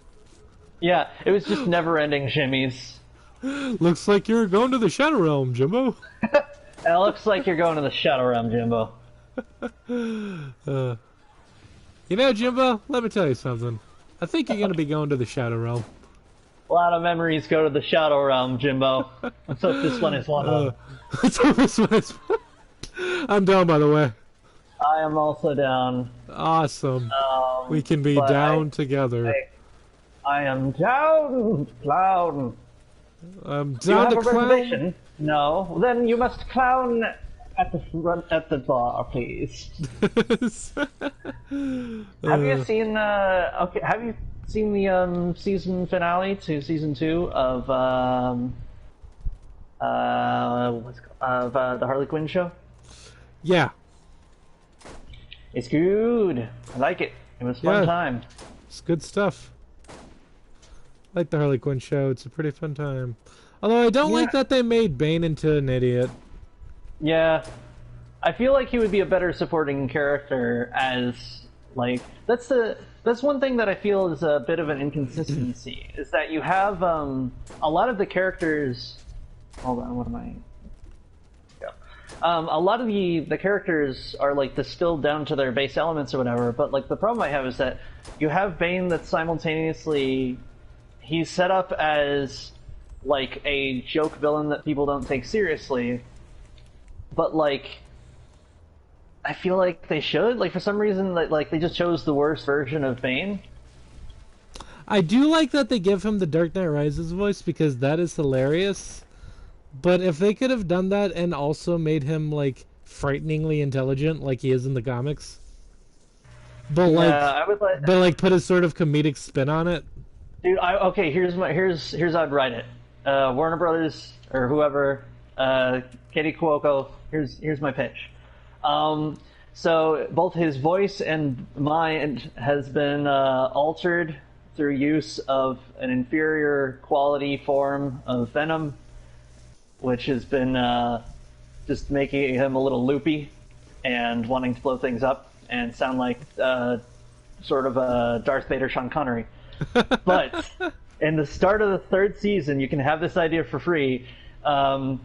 Yeah, it was just never-ending shimmies. Looks like you're going to the Shadow Realm, Jimbo. It looks like you're going to the Shadow Realm, Jimbo. You know, Jimbo, let me tell you something. I think you're going to be going to the Shadow Realm. A lot of memories go to the Shadow Realm, Jimbo. Let's hope this one is one of them. Let's hope this one is one. I'm down, by the way. I am also down. Awesome. We can be down together. I am down, clown. I'm down Do you have to a clown. reservation? No. Then you must clown at the front at the bar, please. Have you seen Have you seen the season finale to season 2 of what's it called? The Harley Quinn show. Yeah, It's good. I like it. It was fun yeah, time. it's good stuff. I like the Harley Quinn show. It's a pretty fun time. Although I don't Yeah, like that they made Bane into an idiot. yeah. I feel like he would be a better supporting character as like that's one thing that I feel is a bit of an inconsistency is that you have a lot of the characters. Hold on, what am I? Yeah. A lot of the characters are like distilled down to their base elements or whatever, but like the problem I have is that you have Bane that's simultaneously he's set up as like a joke villain that people don't take seriously, but like I feel like they should. Like for some reason, like they just chose the worst version of Bane. I do like that they give him the Dark Knight Rises voice because that is hilarious. But if they could have done that and also made him like frighteningly intelligent like he is in the comics, but like Yeah, I would like, put a sort of comedic spin on it. dude. Okay. Here's how I'd write it. Warner Brothers or whoever, Katie Cuoco. Here's my pitch. So both his voice and mind has been altered through use of an inferior quality form of venom, which has been just making him a little loopy and wanting to blow things up and sound like sort of a Darth Vader Sean Connery. But in the start of the third season, you can have this idea for free.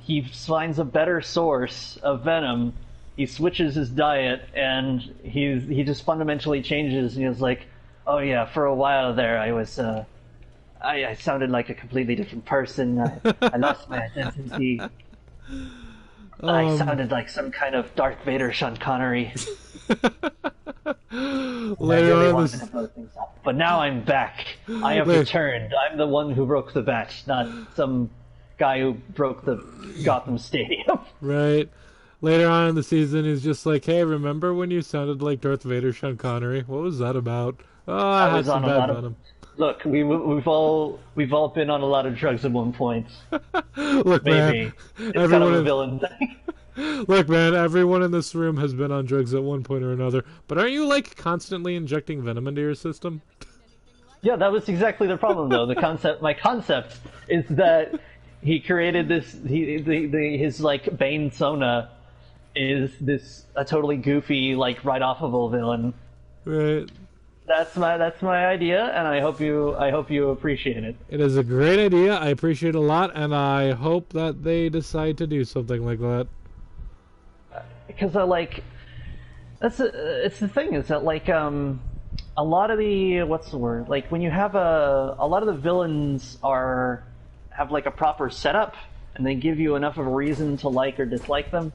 He finds a better source of venom. He switches his diet, and he just fundamentally changes. And he's like, "Oh yeah, for a while there, I was I sounded like a completely different person. I lost my identity. I sounded like some kind of Darth Vader Sean Connery. I Later really on, wanted to blow things up. But now I'm back. I have returned. I'm the one who broke the bat, not some guy who broke the Gotham Stadium." right. Later on in the season, he's just like, "Hey, remember when you sounded like Darth Vader, Sean Connery? What was that about? Oh, I had was some on a bad lot venom." Look, we've all been on a lot of drugs at one point. Look, Maybe man, it's kind of a everyone, villain thing. look, man, everyone in this room has been on drugs at one point or another. But aren't you like constantly injecting venom into your system? Yeah, that was exactly the problem, though. My concept is that he created this. His like Bane Sona is this a totally goofy like right off of a villain. Right. That's my idea, and I hope you appreciate it. It is a great idea. I appreciate it a lot, and I hope that they decide to do something like that. Because I like it's the thing is that like a lot of the what's the word like when you have a lot of the villains have like a proper setup and they give you enough of a reason to like or dislike them,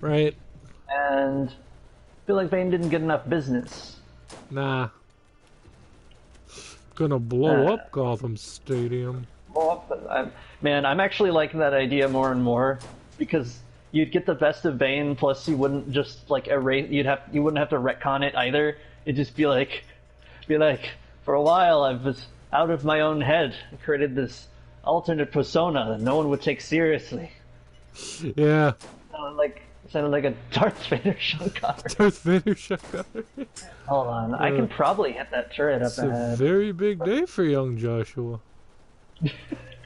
Right. and I feel like Bane didn't get enough business. Nah. Gonna blow Uh, up Gotham Stadium. Well, man, I'm actually liking that idea more and more because you'd get the best of Bane. Plus, you wouldn't just like erase. You wouldn't have to retcon it either. It'd just be like, for a while I was out of my own head. I created this alternate persona that no one would take seriously. Yeah. Sounded like a Darth Vader Sean Connery. Darth Vader shotgun. Hold on, I can probably hit that turret up It's a ahead. very big day for young Joshua.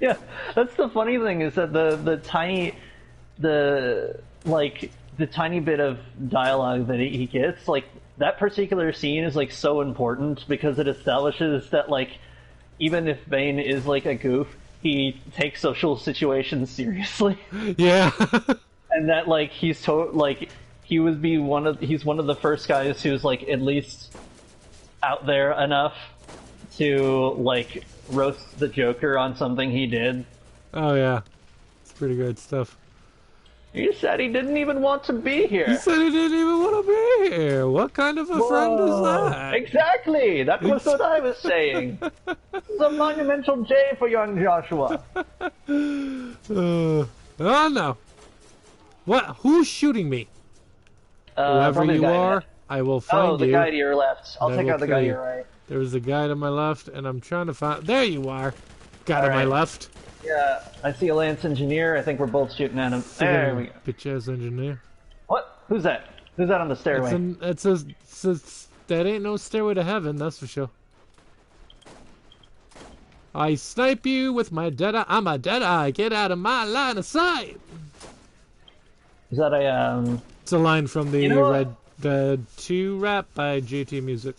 Yeah, that's the funny thing is that the tiny bit of dialogue that he gets, like that particular scene is like so important because it establishes that like even if Bane is like a goof, he takes social situations seriously. Yeah. And that like he's one of the first guys who's like at least out there enough to like roast the Joker on something he did. Oh yeah. It's pretty good stuff. He said he didn't even want to be He here. said he didn't even want to be here. What kind of a friend is that? Exactly. That was what I was saying. This is a monumental day for young Joshua. Oh no. What? Who's shooting me? Whoever Probably the you guy are, to- I will find Oh, the you. guy to your left. I'll I take will out the kill guy to you. your right. There was a guy to my left, and I'm trying to find. There you are. Guy to my Alright. left. Yeah, I see a Lance Engineer. I think we're both shooting at him. There we go. Bitch ass engineer. What? Who's that? Who's that on the stairway? That ain't no stairway to heaven, that's for sure. I snipe you with my dead eye. I'm a dead eye. Get out of my line of sight. Is that a It's a line from the You know what? Red Dead 2 rap by JT Music.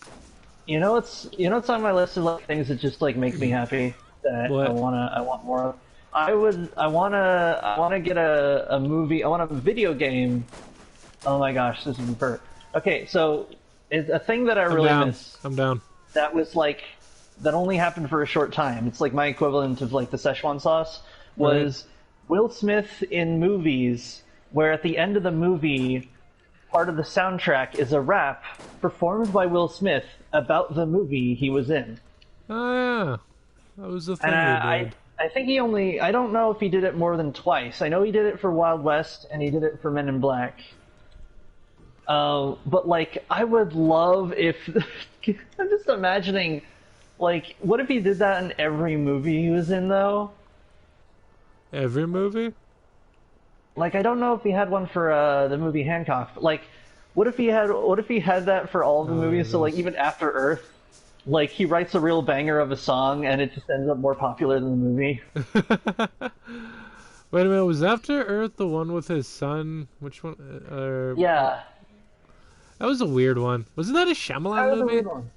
You know what's on my list of like things that just like make me happy that What? I want more of. I wanna get a movie. I want a video game. Oh my gosh, this is perfect. Okay, so it's a thing that I really miss. I'm down. That was like that only happened for a short time. It's like my equivalent of like the Szechuan sauce was Will Smith in movies where at the end of the movie part of the soundtrack is a rap performed by Will Smith about the movie he was in. Oh yeah, that was the thing And he did. I think he only I don't know if he did it more than twice. I know he did it for Wild West and he did it for Men in Black. But like, I would love if I'm just imagining, like, what if he did that in every movie he was in, though? Every movie? Like, I don't know if he had one for the movie Hancock. But, like, what if he had that for all the movies? So like, even After Earth, like he writes a real banger of a song and it just ends up more popular than the movie. Wait a minute, was After Earth the one with his son? Which one? Yeah, That was a weird one. Wasn't that a that Shyamalan was a movie? weird one.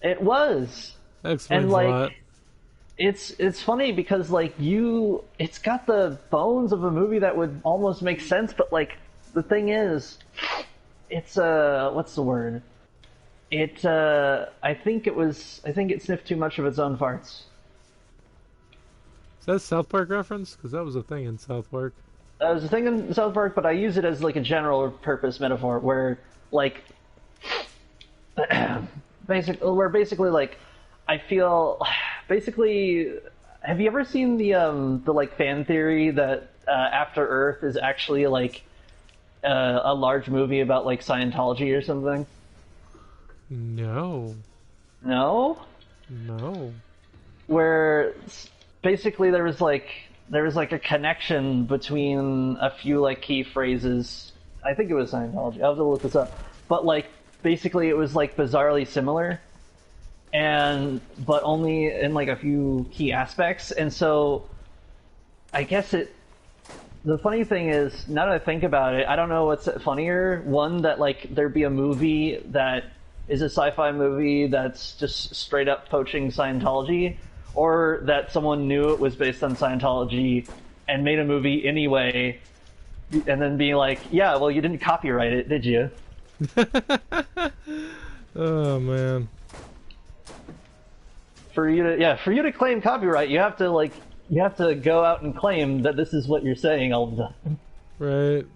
It was. That explains And a like, lot. it's funny because like it's got the bones of a movie that would almost make sense, but like the thing is, it's what's the word? I think it sniffed too much of its own farts. Is that a South Park reference? Because that was a thing in South Park. There's a thing in South Park, but I use it as like a general purpose metaphor where like basically like I feel basically. Have you ever seen the like fan theory that After Earth is actually like a large movie about like Scientology or something? No. No? No. Where basically there was like a connection between a few like key phrases. I think it was Scientology. I'll have to look this up. But like basically it was like bizarrely similar, but only in like a few key aspects. And so I guess the funny thing is, now that I think about it, I don't know what's funnier. One, that like there be a movie that is a sci-fi movie that's just straight up poaching Scientology, or that someone knew it was based on Scientology and made a movie anyway, and then be like, yeah, well, you didn't copyright it, did you? Oh man. For you to claim copyright, you have to go out and claim that this is what you're saying all the time. Right.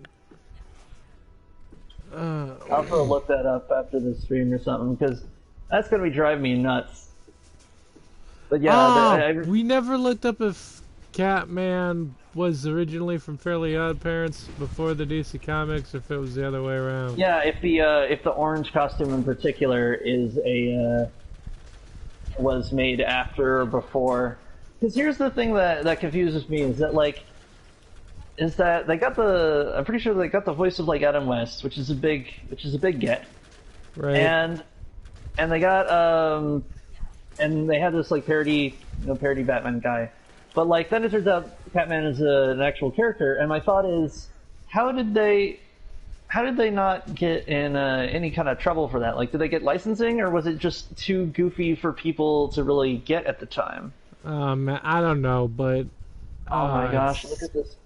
I'll have to look that up after the stream or something, because that's gonna be driving me nuts. But yeah, we never looked up if Catman was originally from Fairly Odd Parents before the DC Comics, or if it was the other way around. yeah, if the orange costume in particular is was made after or before. Because here's the thing that confuses me is that they got I'm pretty sure they got the voice of like Adam West, which is a big get. Right. And they got and they had this like parody Batman guy. But like then it turns out Catman is an actual character, and my thought is, how did they not get in any kind of trouble for that? Like, did they get licensing, or was it just too goofy for people to really get at the time? Man, I don't know, but Oh my gosh, look at this.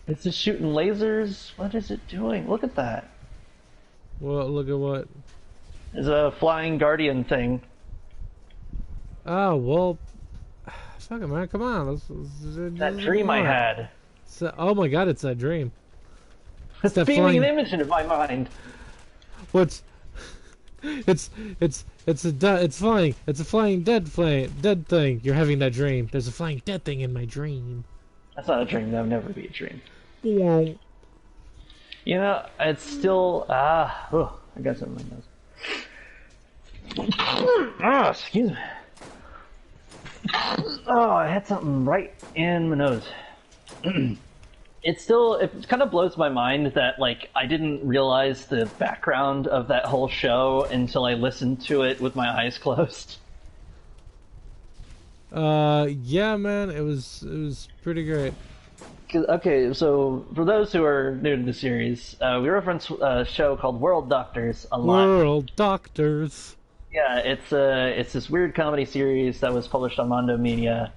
It's just shooting lasers. What is it doing? Look at that. Well, look at what. There's a flying guardian thing. Oh well, fuck it, man. Come on. That dream I had. Oh my god, it's that dream. It's that beaming flying- an image into my mind. What's? It's flying. It's a flying dead thing. You're having that dream. There's a flying dead thing in my dream. That's not a dream. That would never be a dream. Yeah. You know, it's still I got something in my nose. Excuse me. Oh, I had something right in my nose. It kind of blows my mind that like I didn't realize the background of that whole show until I listened to it with my eyes closed. Yeah, man, it was pretty great. Okay, so for those who are new to the series, we reference a show called World Doctors a lot. World Doctors. Yeah, it's this weird comedy series that was published on Mondo Media,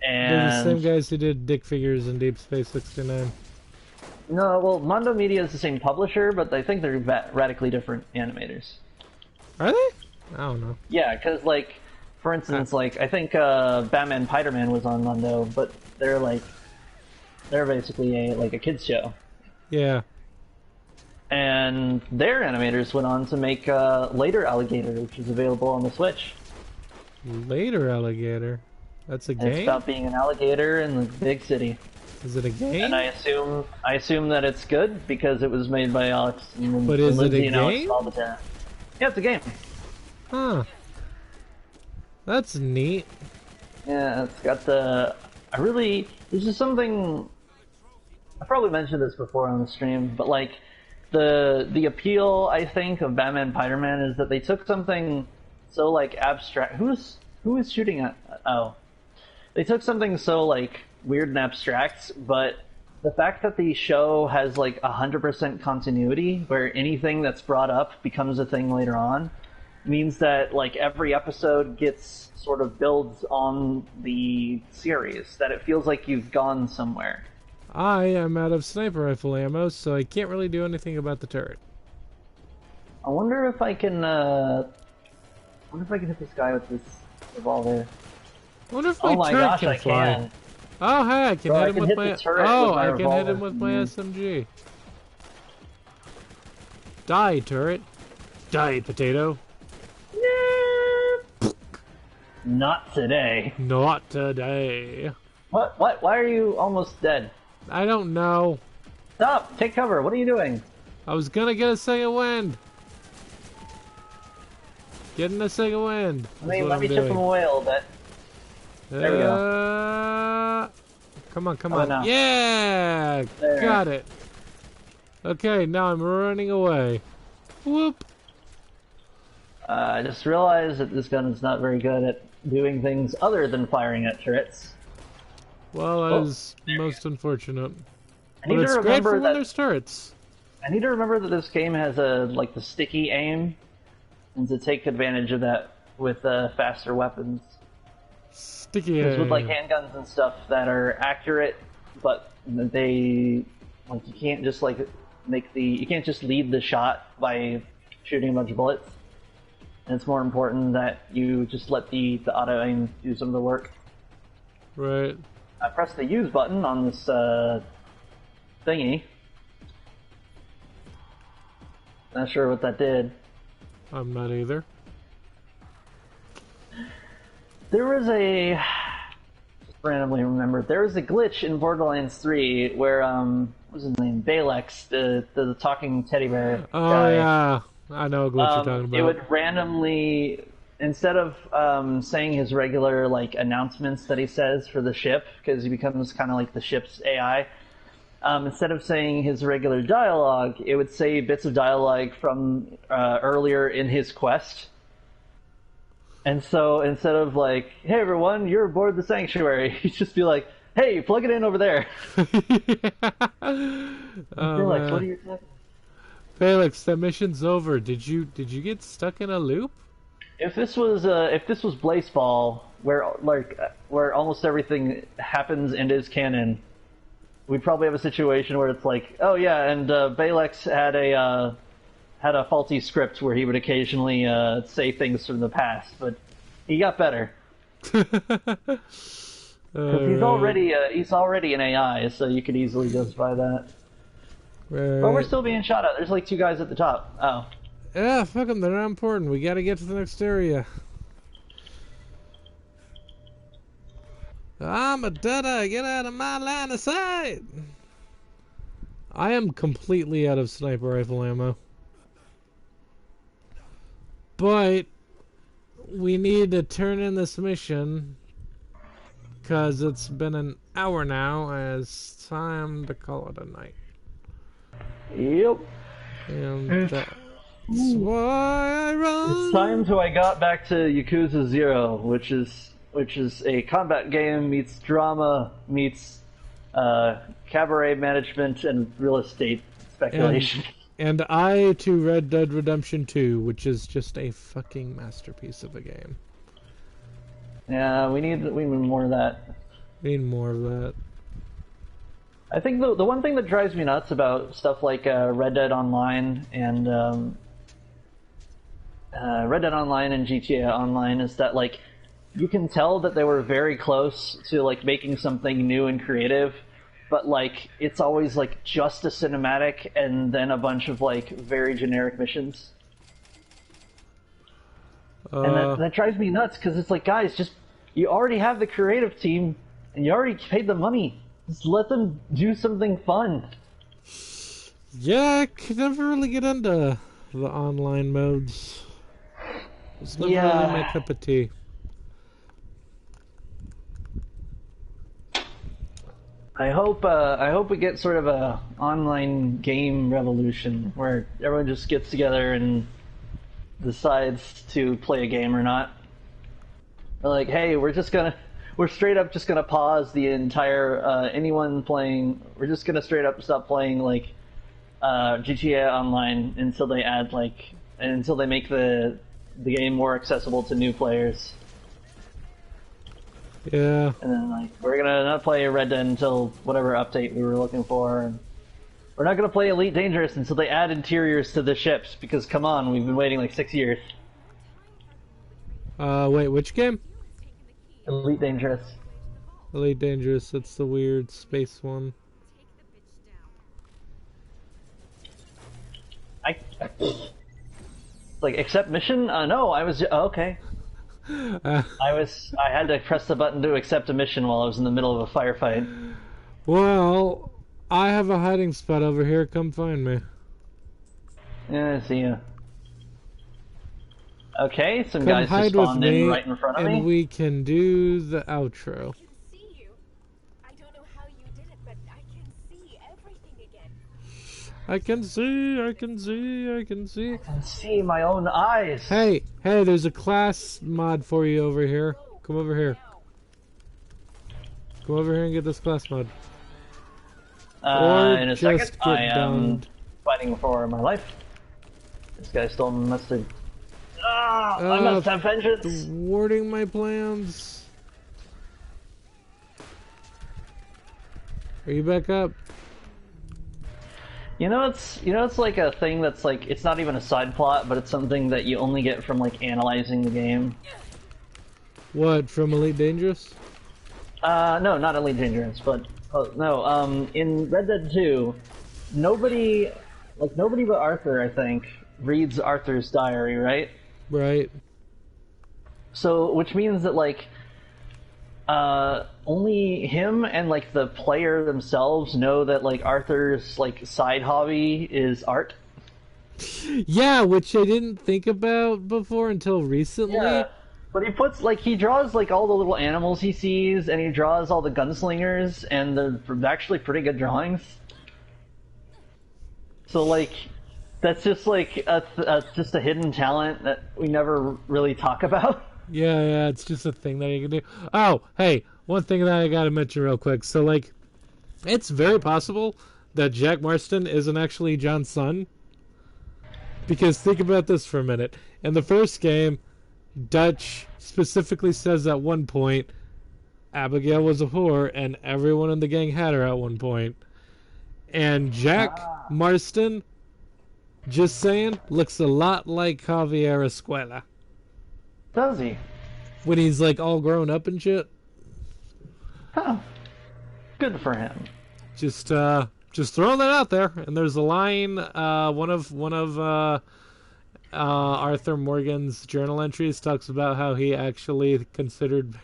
They're the same and guys who did Dick Figures in Deep Space 69. no, well, Mondo Media is the same publisher, but I think they're radically different animators. Are they? I don't know. Yeah, because like, for instance, like I think Batman Piderman was on Mondo, but they're basically a kids show, Yeah. and their animators went on to make Later Alligator, which is available on the Switch. Later Alligator. That's a And it's game? about being an alligator in the big city. Is it a game? And I assume that it's good because it was made by Alex and, But is it Lindsay a and Alex game? Balbazan. Yeah, it's a game. Huh. That's neat. Yeah, it's got there's just something. I probably mentioned this before on the stream, but like the appeal I think of Batman Piderman is that they took something so like abstract. Who is shooting at? Oh, they took something so like weird and abstract, but the fact that the show has like 100% continuity, where anything that's brought up becomes a thing later on, means that like every episode gets sort of builds on the series, that it feels like you've gone somewhere. I am out of sniper rifle ammo, so I can't really do anything about the turret. I wonder if I can hit this guy with this revolver. I wonder if Oh my my turret gosh, can I fly. can. Oh, hey, I can Bro, I hit him can with hit my... the turret Oh, with my I can hit revolver. him with my SMG. Die, turret. Die, potato. Not today. Not today. What? Why are you almost dead? I don't know. Stop! Take cover! What are you doing? I was gonna get a second wind. Getting a second wind. Let me chip him away a little bit. There we go. Come on, come Oh, on. no. Yeah! There. Got it. Okay, now I'm running away. Whoop. I just realized that this gun is not very good at doing things other than firing at turrets. Well, that is most unfortunate. I need But to it's great remember for when that there's turrets. I need to remember that this game has the sticky aim, and to take advantage of that with faster weapons. Sticky Because with like aim. handguns and stuff that are accurate, but they like you can't just you can't just lead the shot by shooting a bunch of bullets. And it's more important that you just let the auto aim do some of the work. Right. I pressed the use button on this thingy. Not sure what that did. I'm not either. There was just randomly remembered, there was a glitch in Borderlands 3 where, what was his name? Balex, the talking teddy bear Oh, guy. yeah. I know what you're talking about. It would randomly, instead of saying his regular announcements that he says for the ship, because he becomes kind of like the ship's AI, instead of saying his regular dialogue, it would say bits of dialogue from earlier in his quest. And so instead of hey everyone, you're aboard the Sanctuary, he'd just be like, hey, plug it in over there. Oh, What man. are you talking? Felix, that mission's over. Did you get stuck in a loop? If this was Blazeball, where almost everything happens and is canon, we'd probably have a situation where it's oh yeah, and Balex had a faulty script where he would occasionally say things from the past, but he got better because he's already an AI, so you could easily justify that. Right. But we're still being shot at. There's 2 guys at the top. Oh. Yeah, fuck them. They're not important. We gotta get to the next area. I'm a dada. Get out of my line of sight. I am completely out of sniper rifle ammo. But we need to turn in this mission because it's been an hour now, and it's time to call it a night. Yep. And that's why I run. It's time I got back to Yakuza 0, which is a combat game meets drama meets cabaret management and real estate speculation. And I to Red Dead Redemption 2, which is just a fucking masterpiece of a game. Yeah, we need more of that. We need more of that. I think the one thing that drives me nuts about stuff like Red Dead Online and GTA Online is that like you can tell that they were very close to like making something new and creative, but like it's always like just a cinematic and then a bunch of like very generic missions. And that drives me nuts because it's like, guys, you already have the creative team and you already paid the money. Just let them do something fun. Yeah, I could never really get into the online modes. It's never really my cup of tea. I hope we get sort of a online game revolution where everyone just gets together and decides to play a game or not. Or like, hey, we're straight up just gonna pause the entire anyone playing. We're just gonna straight up stop playing like GTA Online until they make the game more accessible to new players. Yeah. And then like we're gonna not play Red Dead until whatever update we were looking for. And we're not gonna play Elite Dangerous until they add interiors to the ships because come on, we've been waiting like 6 years. Wait, which game? Elite Dangerous. Elite Dangerous, that's the weird space one. Like, accept mission? No, I was... okay. I had to press the button to accept a mission while I was in the middle of a firefight. Well, I have a hiding spot over here. Come find me. Yeah, I see ya. Okay, some Come guys just hide with spawned me, in right in front of me. and we can do the outro. I can see you. I don't know how you did it, but I can see everything again. I can see, I can see, I can see. I can see my own eyes. Hey, there's a class mod for you over here. Come over here. Come over here and get this class mod. Or in a just second, get I am downed. fighting for my life. This guy stole my mustard. I must have vengeance. Thwarting my plans. Are you back up? It's like a thing that's like it's not even a side plot, but it's something that you only get from like analyzing the game. What, from Elite Dangerous? No, not Elite Dangerous, but in Red Dead 2, nobody but Arthur, I think, reads Arthur's diary, right? Right. So, which means that like only him and like the player themselves know that like Arthur's like side hobby is art. Yeah, which I didn't think about before until recently. Yeah. But he draws like all the little animals he sees, and he draws all the gunslingers, and they're actually pretty good drawings. So like, that's just like just a hidden talent that we never really talk about. Yeah, it's just a thing that you can do. Oh, hey, one thing that I gotta mention real quick. So like, it's very possible that Jack Marston isn't actually John's son. Because think about this for a minute. In the first game, Dutch specifically says at one point Abigail was a whore and everyone in the gang had her at one point. And Jack Marston, just saying, looks a lot like Javier Escuela. Does he? When he's like all grown up and shit. Huh. Good for him. Just throwing that out there. And there's a line, one of Arthur Morgan's journal entries talks about how he actually considered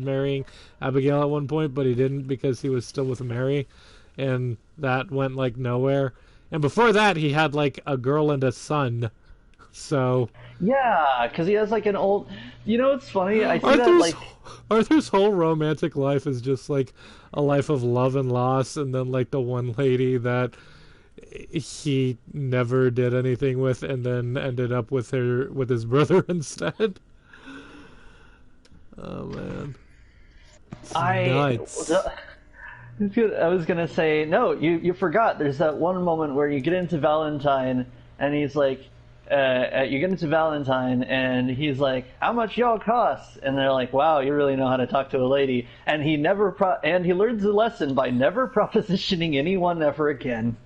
marrying Abigail at one point, but he didn't because he was still with Mary, and that went like nowhere. And before that, he had like a girl and a son. So Yeah, because he has like an old. You know, it's funny. I see that Arthur's like. Arthur's whole romantic life is just like a life of love and loss, and then like the one lady that he never did anything with, and then ended up with his brother instead. Oh man, it's I nuts. I was gonna say no. You forgot. There's that one moment where you get into Valentine, and he's like, you get into Valentine, and he's like, "How much y'all cost?" And they're like, "Wow, you really know how to talk to a lady." And he and he learns the lesson by never propositioning anyone ever again.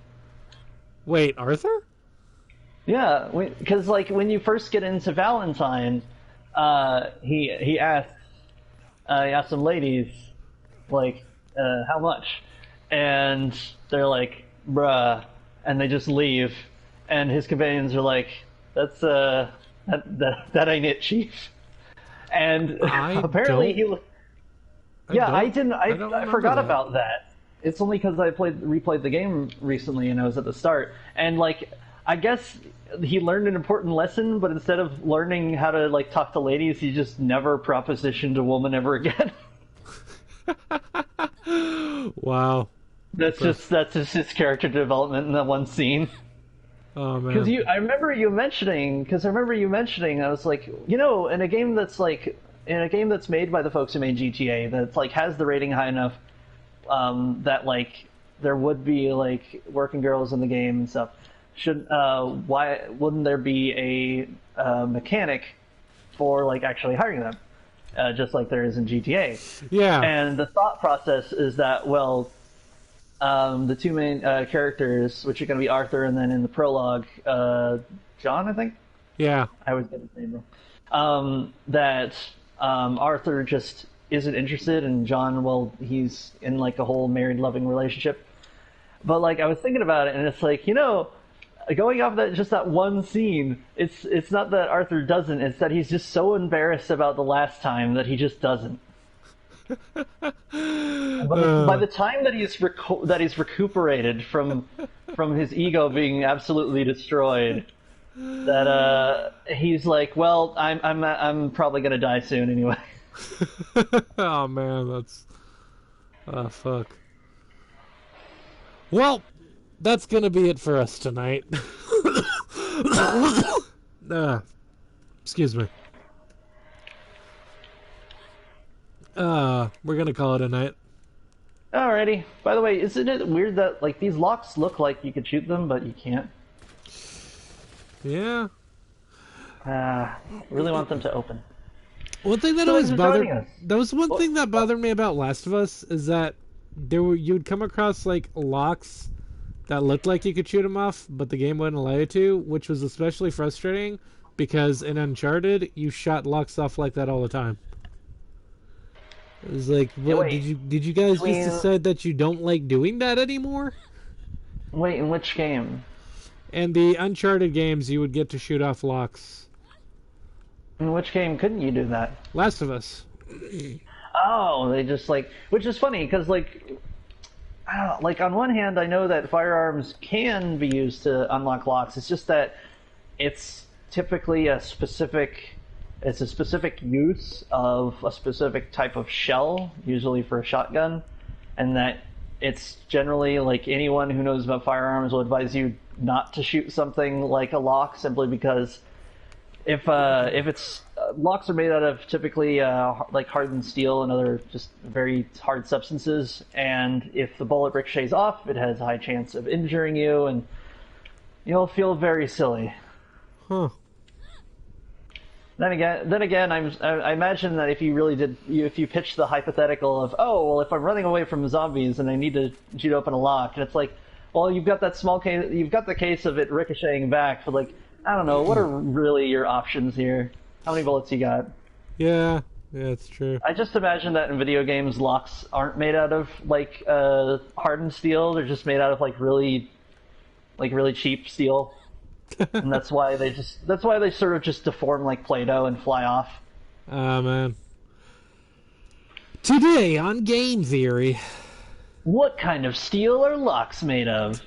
Wait, Arthur? Yeah, because like when you first get into Valentine, he asks some ladies like how much, and they're like bruh, and they just leave, and his companions are like that's that ain't it, chief. And I apparently don't. yeah, I don't I remember forgot that. about that. It's only because I replayed the game recently and I was at the start, and like I guess he learned an important lesson, but instead of learning how to like talk to ladies, he just never propositioned a woman ever again. Wow. That's just his character development in that one scene. Oh Because man. I remember you mentioning, I was like, you know, in a game that's made by the folks who made GTA, that's like has the rating high enough, that like there would be like working girls in the game and stuff. Why wouldn't there be a mechanic for like actually hiring them, just like there is in GTA? Yeah. And the thought process is that, well, the two main characters, which are going to be Arthur and then in the prologue, John, I think. Yeah. I always get his name wrong. That Arthur just isn't interested, and John, well, he's in like a whole married, loving relationship. But like I was thinking about it, and it's like, you know, going off that one scene, it's not that Arthur doesn't, it's that he's just so embarrassed about the last time that he just doesn't. By the time that he's recuperated from his ego being absolutely destroyed, that he's like, well, I'm probably gonna die soon anyway. Oh man, that's fuck. Well, that's gonna be it for us tonight. uh, excuse me. We're gonna call it a night. Alrighty. By the way, isn't it weird that like these locks look like you could shoot them, but you can't? Yeah. Really want them to open. One thing that So thanks always for bothered joining us. that was one Well, thing that bothered me about Last of Us is that you'd come across like locks that looked like you could shoot them off, but the game wouldn't allow you to, which was especially frustrating because in Uncharted you shot locks off like that all the time. It was like, yeah, what did you guys just decide that you don't like doing that anymore? Wait, in which game? And the Uncharted games, you would get to shoot off locks. In which game couldn't you do that? Last of Us. Oh, they just like, which is funny because like, I don't know, like on one hand, I know that firearms can be used to unlock locks. It's just that it's typically it's a specific use of a specific type of shell, usually for a shotgun, and that it's generally like anyone who knows about firearms will advise you not to shoot something like a lock simply because if it's locks are made out of typically like hardened steel and other just very hard substances, and if the bullet ricochets off, it has a high chance of injuring you, and you'll feel very silly. Huh. Then again, I imagine that if you really if you pitch the hypothetical of, oh, well, if I'm running away from zombies and I need to shoot open a lock, and it's like, well, you've got that small case, you've got the case of it ricocheting back, but like, I don't know, what are really your options here? How many bullets you got? Yeah, it's true. I just imagine that in video games, locks aren't made out of like hardened steel; they're just made out of like really cheap steel. And that's why they sort of just deform like Play-Doh and fly off. Ah, man. Today on Game Theory. What kind of steel are locks made of?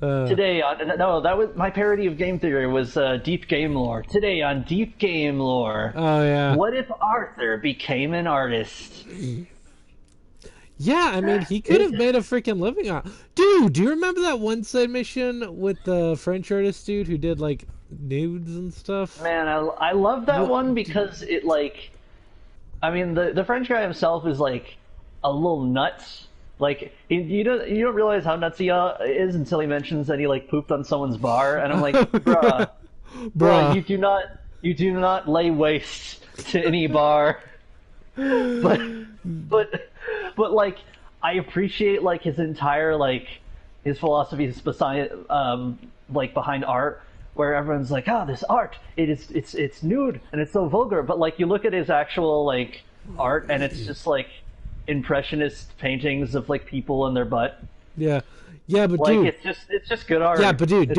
Today on no, that was my parody of game theory was Deep Game Lore. Today on Deep Game Lore. Oh yeah. What if Arthur became an artist? Yeah, I mean, he could have made a freaking living on. Dude, do you remember that one side mission with the French artist dude who did like nudes and stuff? Man, I love that one because it like, I mean, the French guy himself is like a little nuts. Like you don't realize how nuts he is until he mentions that he like pooped on someone's bar, and I'm like, bruh, you do not lay waste to any bar. But like I appreciate like his entire like his philosophy is beside like behind art, where everyone's like, this art it's nude and it's so vulgar, but like you look at his actual like art and it's just like impressionist paintings of like people and their butt. Yeah, but like, dude, it's just good art. Yeah, but dude,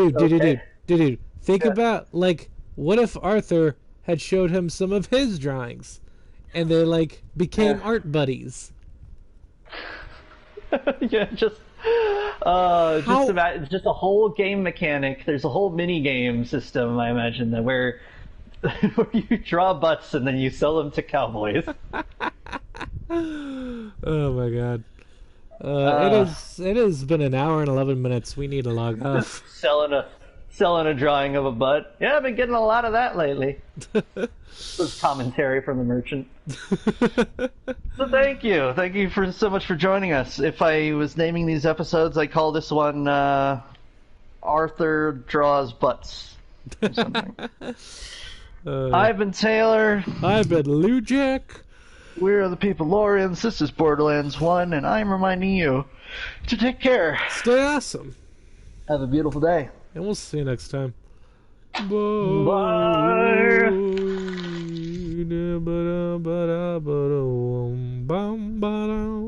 think Yeah. about like what if Arthur had showed him some of his drawings, and they like became art buddies. Yeah, just imagine, just a whole game mechanic. There's a whole mini game system, I imagine, that where you draw butts and then you sell them to cowboys. Oh my god. It has been an hour and 11 minutes. We need to log off. selling a drawing of a butt. Yeah, I've been getting a lot of that lately. This was commentary from the merchant. So thank you for so much for joining us. If I was naming these episodes, I call this one Arthur Draws Butts or something. I've been Taylor. I've been Lou Jack. We're the Peepolorians. This is Borderlands 1, and I'm reminding you to take care. Stay awesome. Have a beautiful day. And we'll see you next time. Bye. Bye.